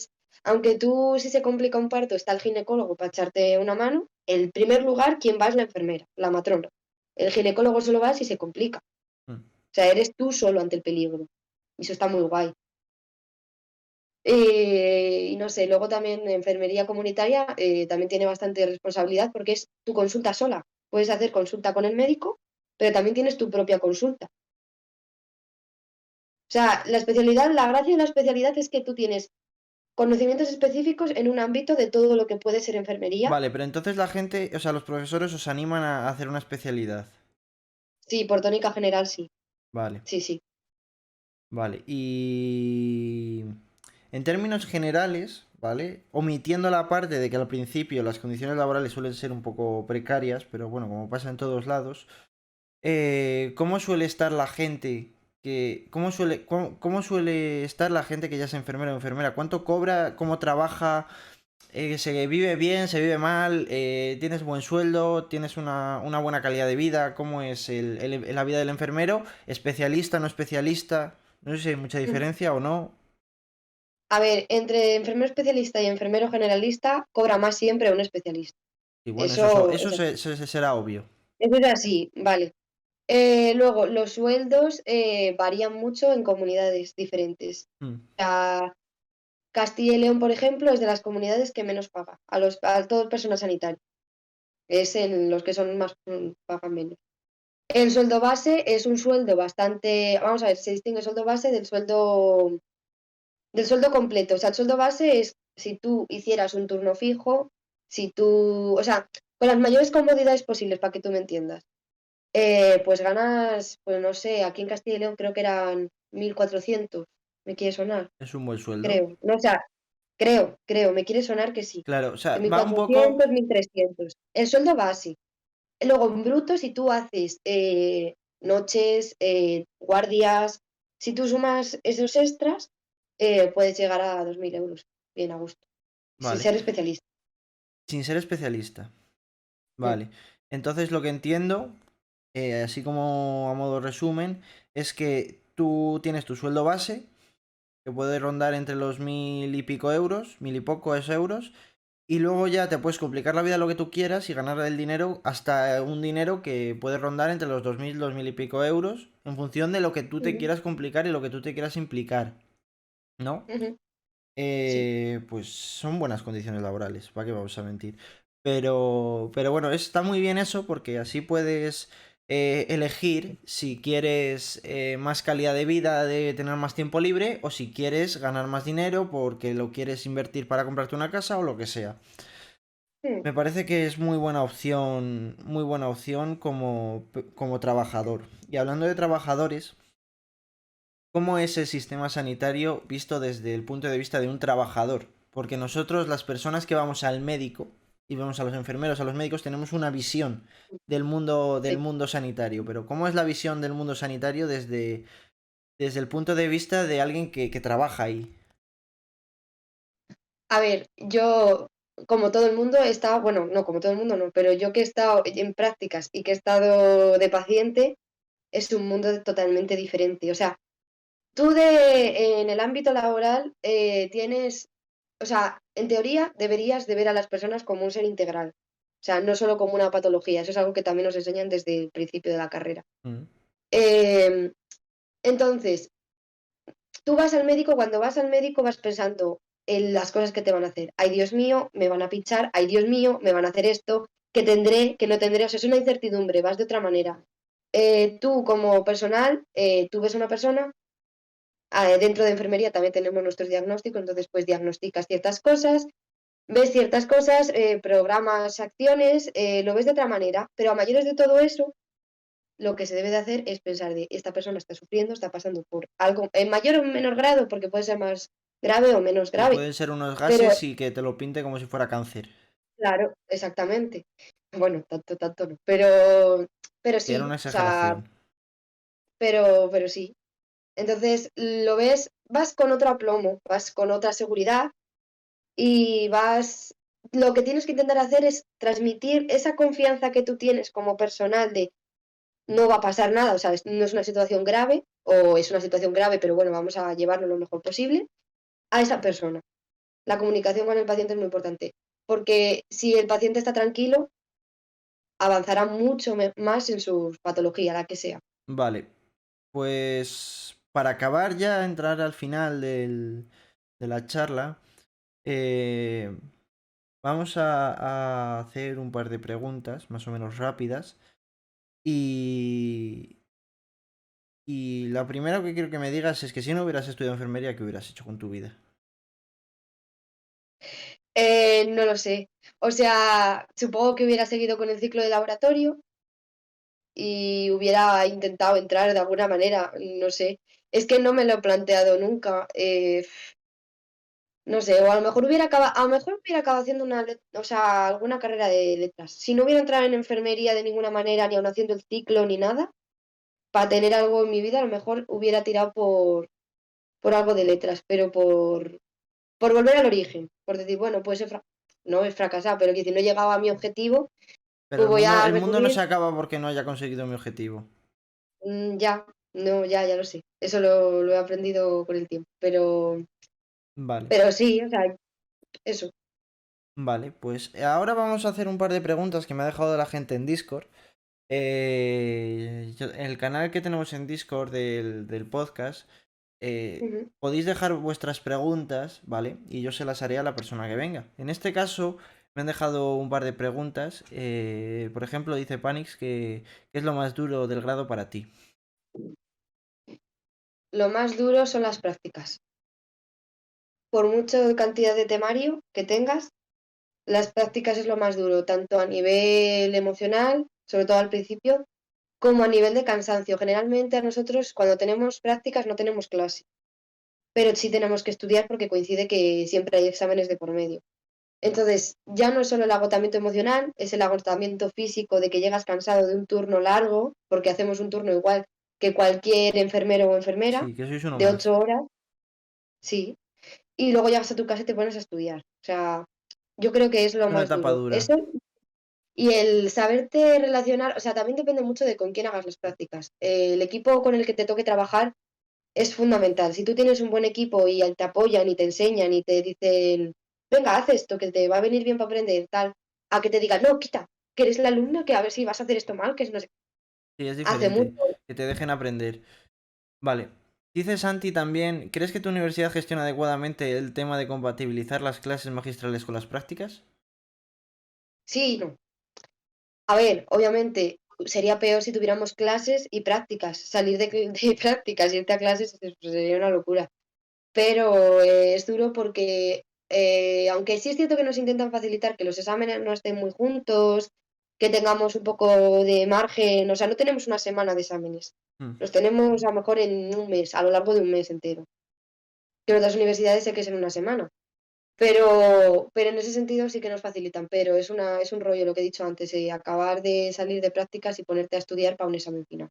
aunque tú si se complica un parto está el ginecólogo para echarte una mano, en primer lugar quien va es la enfermera, la matrona. El ginecólogo solo va si se complica. Mm. O sea, eres tú solo ante el peligro. Y eso está muy guay. Y no sé, luego también enfermería comunitaria también tiene bastante responsabilidad porque es tu consulta sola. Puedes hacer consulta con el médico, pero también tienes tu propia consulta. O sea, la gracia de la especialidad es que tú tienes conocimientos específicos en un ámbito de todo lo que puede ser enfermería. Vale, pero entonces la gente, o sea, los profesores os animan a hacer una especialidad. Sí, por tónica general sí. Vale, Sí, sí. vale. Y en términos generales, ¿vale? Omitiendo la parte de que al principio las condiciones laborales suelen ser un poco precarias, pero bueno, como pasa en todos lados, ¿cómo suele estar la gente cómo suele estar la gente que ya es enfermero o enfermera? ¿Cuánto cobra? ¿Cómo trabaja? ¿Se vive bien? ¿Se vive mal? ¿Tienes buen sueldo? ¿Tienes una buena calidad de vida? ¿Cómo es la vida del enfermero? ¿Especialista, no especialista? No sé si hay mucha Mm. diferencia o no. A ver, entre enfermero especialista y enfermero generalista cobra más siempre un especialista. Y bueno, Eso eso es así. será obvio. Eso es así, vale. Luego, los sueldos varían mucho en comunidades diferentes. Mm, La Castilla y León, por ejemplo, es de las comunidades que menos paga a todo el personal sanitario. Es en los que son más pagan menos. El sueldo base es un sueldo bastante, vamos a ver, se distingue el sueldo base del sueldo completo. O sea, el sueldo base es si tú hicieras un turno fijo, si tú, o sea, con las mayores comodidades posibles para que tú me entiendas. Pues ganas, pues no sé, aquí en Castilla y León creo que eran 1.400, me quiere sonar, es un buen sueldo. creo. No, o sea, creo, me quiere sonar que sí. Claro, o sea, De mil va un poco. cuatrocientos 1.300. El sueldo base. Luego, en bruto, si tú haces noches, guardias, si tú sumas esos extras, puedes llegar a 2.000 euros, bien a gusto, sin Vale, ser especialista. sin ser especialista. Mm, Vale. Entonces lo que entiendo, así como a modo resumen, es que tú tienes tu sueldo base, que puede rondar entre los 1.000 y pico euros, 1.000 y pocos euros, y luego ya te puedes complicar la vida lo que tú quieras y ganar el dinero hasta un dinero que puede rondar entre los 2.000 y pico euros, en función de lo que tú te ujú, quieras complicar y lo que tú te quieras implicar, ¿no? ujú, sí. Pues son buenas condiciones laborales, ¿para qué vamos a mentir? Pero bueno, está muy bien eso porque así puedes elegir si quieres más calidad de vida, de tener más tiempo libre, o si quieres ganar más dinero porque lo quieres invertir para comprarte una casa o lo que sea. Mm. Me parece que es muy buena opción como trabajador. Y hablando de trabajadores, ¿cómo es el sistema sanitario visto desde el punto de vista de un trabajador? Porque nosotros, las personas que vamos al médico y vemos a los enfermeros, a los médicos, tenemos una visión del Sí. mundo sanitario. Pero ¿cómo es la visión del mundo sanitario desde el punto de vista de alguien que trabaja ahí? A ver, yo, como todo el mundo, he estado, bueno, no, como todo el mundo no, pero yo que he estado en prácticas y que he estado de paciente, es un mundo totalmente diferente. O sea, tú en el ámbito laboral tienes, o sea, en teoría deberías de ver a las personas como un ser integral. O sea, no solo como una patología. Eso es algo que también nos enseñan desde el principio de la carrera. Mm, Eh, entonces, tú vas al médico, cuando vas al médico vas pensando en las cosas que te van a hacer. Ay, Dios mío, me van a pinchar, ay, Dios mío, me van a hacer esto, que tendré, que no tendré. O sea, es una incertidumbre, vas de otra manera. Tú como personal, tú ves a una persona, dentro de enfermería también tenemos nuestros diagnósticos, entonces pues diagnosticas ciertas cosas, ves ciertas cosas, programas acciones, lo ves de otra manera, pero a mayores de todo eso, lo que se debe de hacer es pensar de esta persona está sufriendo, está pasando por algo en mayor o menor grado, porque puede ser más grave o menos sí, grave, pueden ser unos pero gases y que te lo pinte como si fuera cáncer. claro, exactamente. Bueno, tanto no, pero Era sí, una o sea, exageración. pero sí. Entonces, lo ves, vas con otro aplomo, vas con otra seguridad y vas lo que tienes que intentar hacer es transmitir esa confianza que tú tienes como personal de no va a pasar nada, o sea, no es una situación grave o es una situación grave, pero bueno, vamos a llevarlo lo mejor posible a esa persona. La comunicación con el paciente es muy importante, porque si el paciente está tranquilo, avanzará mucho más en su patología, la que sea. Vale, pues para acabar ya, entrar al final de la charla, eh, vamos a hacer un par de preguntas más o menos rápidas. Y, y la primera que quiero que me digas es que si no hubieras estudiado enfermería, ¿qué hubieras hecho con tu vida? No lo sé. O sea, supongo que hubiera seguido con el ciclo de laboratorio y hubiera intentado entrar de alguna manera, no sé. Es que no me lo he planteado nunca. No sé, o a lo mejor hubiera acabado haciendo o sea, alguna carrera de letras. Si no hubiera entrado en enfermería de ninguna manera, ni aun haciendo el ciclo ni nada, para tener algo en mi vida, a lo mejor hubiera tirado por algo de letras, pero por volver al origen, por decir, bueno, pues no he fracasado, pero que si no he llegado a mi objetivo, Pero pues voy a el mundo no se recurrir, acaba porque no haya conseguido mi objetivo. ya, no, ya lo sé. Eso lo he aprendido con el tiempo, Vale, pero sí, o sea, eso. vale, pues ahora vamos a hacer un par de preguntas que me ha dejado la gente en Discord. El canal que tenemos en Discord del podcast, Ujú. podéis dejar vuestras preguntas, ¿vale? Y yo se las haré a la persona que venga. En este caso, me han dejado un par de preguntas. Por ejemplo, dice Panix que ¿qué es lo más duro del grado para ti? Lo más duro son las prácticas. Por mucha cantidad de temario que tengas, las prácticas es lo más duro, tanto a nivel emocional, sobre todo al principio, como a nivel de cansancio. Generalmente a nosotros cuando tenemos prácticas no tenemos clase, pero sí tenemos que estudiar porque coincide que siempre hay exámenes de por medio. Entonces, ya no es solo el agotamiento emocional, es el agotamiento físico de que llegas cansado de un turno largo, porque hacemos un turno igual que cualquier enfermero o enfermera, Sí, que sois uno de más. 8 horas, sí, y luego llegas a tu casa y te pones a estudiar. O sea, yo creo que es lo Una más etapa duro. dura. Eso y el saberte relacionar, o sea, también depende mucho de con quién hagas las prácticas. El equipo con el que te toque trabajar es fundamental. Si tú tienes un buen equipo y te apoyan y te enseñan y te dicen, venga, haz esto, que te va a venir bien para aprender, tal, a que te digan, no, quita, que eres la alumna, que a ver si vas a hacer esto mal, que es no sé, Sí, es hace diferente. mucho. Que te dejen aprender. Vale. Dice Santi también, ¿crees que tu universidad gestiona adecuadamente el tema de compatibilizar las clases magistrales con las prácticas? Sí, no. A ver, obviamente sería peor si tuviéramos clases y prácticas. Salir de prácticas y irte a clases pues, sería una locura. Pero es duro porque, aunque sí es cierto que nos intentan facilitar que los exámenes no estén muy juntos, que tengamos un poco de margen, o sea, no tenemos una semana de exámenes, Mm. los tenemos a lo mejor en un mes, a lo largo de un mes entero, que en otras universidades sé que es en una semana. Pero en ese sentido sí que nos facilitan, pero es un rollo lo que he dicho antes, acabar de salir de prácticas y ponerte a estudiar para un examen final.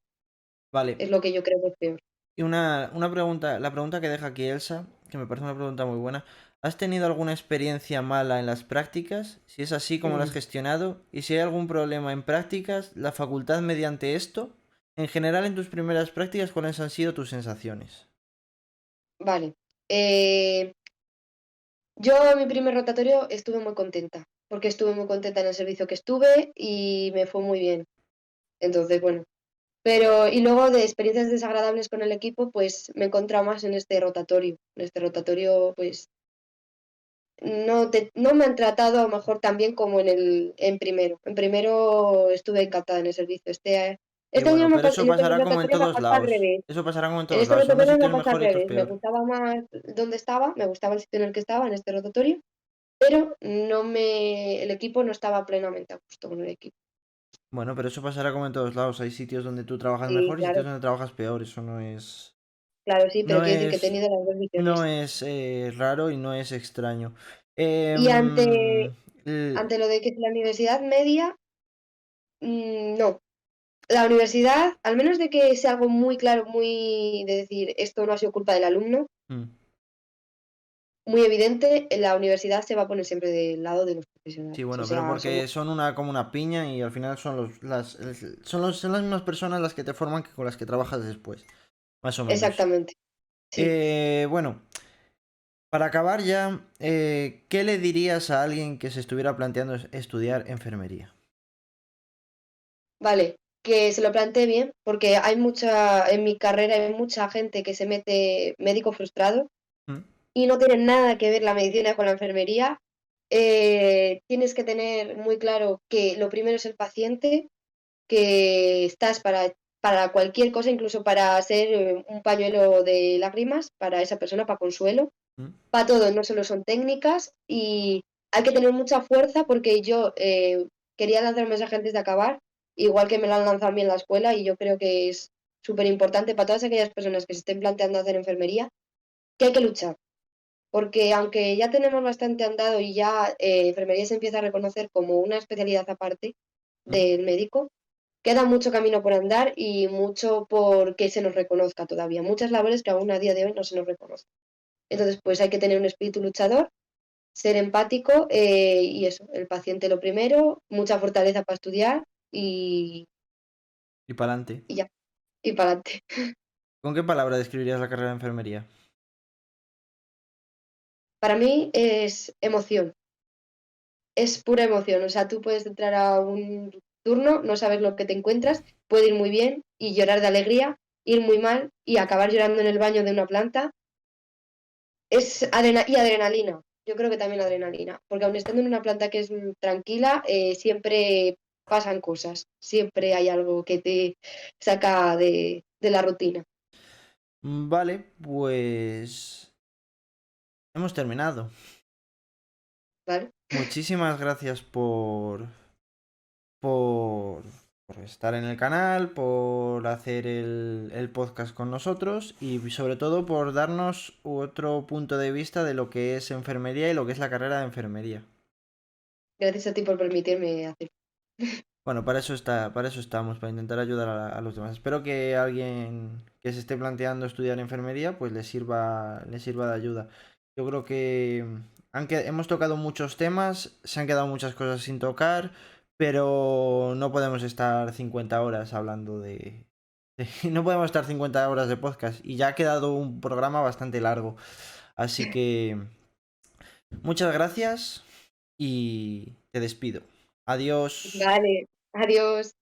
Vale. Es lo que yo creo que es peor. Y una pregunta, la pregunta que deja aquí Elsa, que me parece una pregunta muy buena. ¿Has tenido alguna experiencia mala en las prácticas? Si es así, ¿cómo la has Mm, gestionado? Y si hay algún problema en prácticas, la facultad mediante esto, en general en tus primeras prácticas, ¿cuáles han sido tus sensaciones? vale. Eh, Yo en mi primer rotatorio estuve muy contenta, porque estuve muy contenta en el servicio que estuve y me fue muy bien. Entonces, bueno, y luego de experiencias desagradables con el equipo, pues me he encontrado más en este rotatorio. En este rotatorio, pues no me han tratado a lo mejor tan bien como en primero. En primero estuve encantada en el servicio. Y Este año bueno, pero eso en este pasará como en rotatorio me ha todos pasado al lados. revés. Eso pasará como en En todos este lados. Son unos rotatorio me ha sitios pasado mejor al y otros revés. Me peor. gustaba más dónde estaba, me gustaba el sitio en el que estaba, en este rotatorio, pero el equipo no estaba plenamente a gusto con el equipo. Bueno, pero eso pasará como en todos lados. Hay sitios donde tú trabajas Sí, mejor y sitios claro, donde trabajas peor. Eso no es. claro, sí, pero No quiero decir que he es. tenido las dos No visiones. es raro y no es extraño. Y Em, l- ante lo de que la universidad media, No. La universidad, al menos de que sea algo muy claro, muy de decir, esto no ha sido culpa del alumno, Mm. muy evidente, en la universidad se va a poner siempre del lado de los Sí, profesionales. O bueno, pero sea, somos porque son una como una piña y al final son las mismas personas las que te forman que con las que trabajas después, más o menos. exactamente, sí. Bueno, para acabar ya, ¿qué le dirías a alguien que se estuviera planteando estudiar enfermería? Vale, que se lo plantee bien, porque hay mucha, en mi carrera hay mucha gente que se mete médico frustrado Mm, y no tiene nada que ver la medicina con la enfermería. Tienes que tener muy claro que lo primero es el paciente, que estás para cualquier cosa, incluso para ser un pañuelo de lágrimas para esa persona, para consuelo. mm. Para todo, no solo son técnicas y hay que tener mucha fuerza porque yo quería lanzar un mensaje antes de acabar, igual que me lo han lanzado a mí en la escuela y yo creo que es súper importante para todas aquellas personas que se estén planteando hacer enfermería, que hay que luchar. Porque aunque ya tenemos bastante andado y ya enfermería se empieza a reconocer como una especialidad aparte Mm. del médico, queda mucho camino por andar y mucho por que se nos reconozca todavía. Muchas labores que aún a día de hoy no se nos reconocen. Entonces, pues hay que tener un espíritu luchador, ser empático y eso, el paciente lo primero, mucha fortaleza para estudiar y, Y para adelante. y ya, y para adelante. ¿Con qué palabra describirías la carrera de enfermería? Para mí es emoción, es pura emoción. O sea, tú puedes entrar a un turno, no sabes lo que te encuentras, puede ir muy bien y llorar de alegría, ir muy mal y acabar llorando en el baño de una planta. Es y adrenalina. Yo creo que también adrenalina, porque aun estando en una planta que es tranquila, siempre pasan cosas, siempre hay algo que te saca de la rutina, Vale, pues hemos terminado. ¿vale? Muchísimas gracias por, por estar en el canal, por hacer el podcast con nosotros y sobre todo por darnos otro punto de vista de lo que es enfermería y lo que es la carrera de enfermería. Gracias a ti por permitirme hacer. Bueno, para eso estamos, para intentar ayudar a los demás. Espero que alguien que se esté planteando estudiar enfermería, pues le sirva de ayuda. Yo creo que aunque hemos tocado muchos temas, se han quedado muchas cosas sin tocar, pero no podemos estar 50 horas hablando no podemos estar 50 horas de podcast y ya ha quedado un programa bastante largo. Así que muchas gracias y te despido. Adiós. Vale, adiós.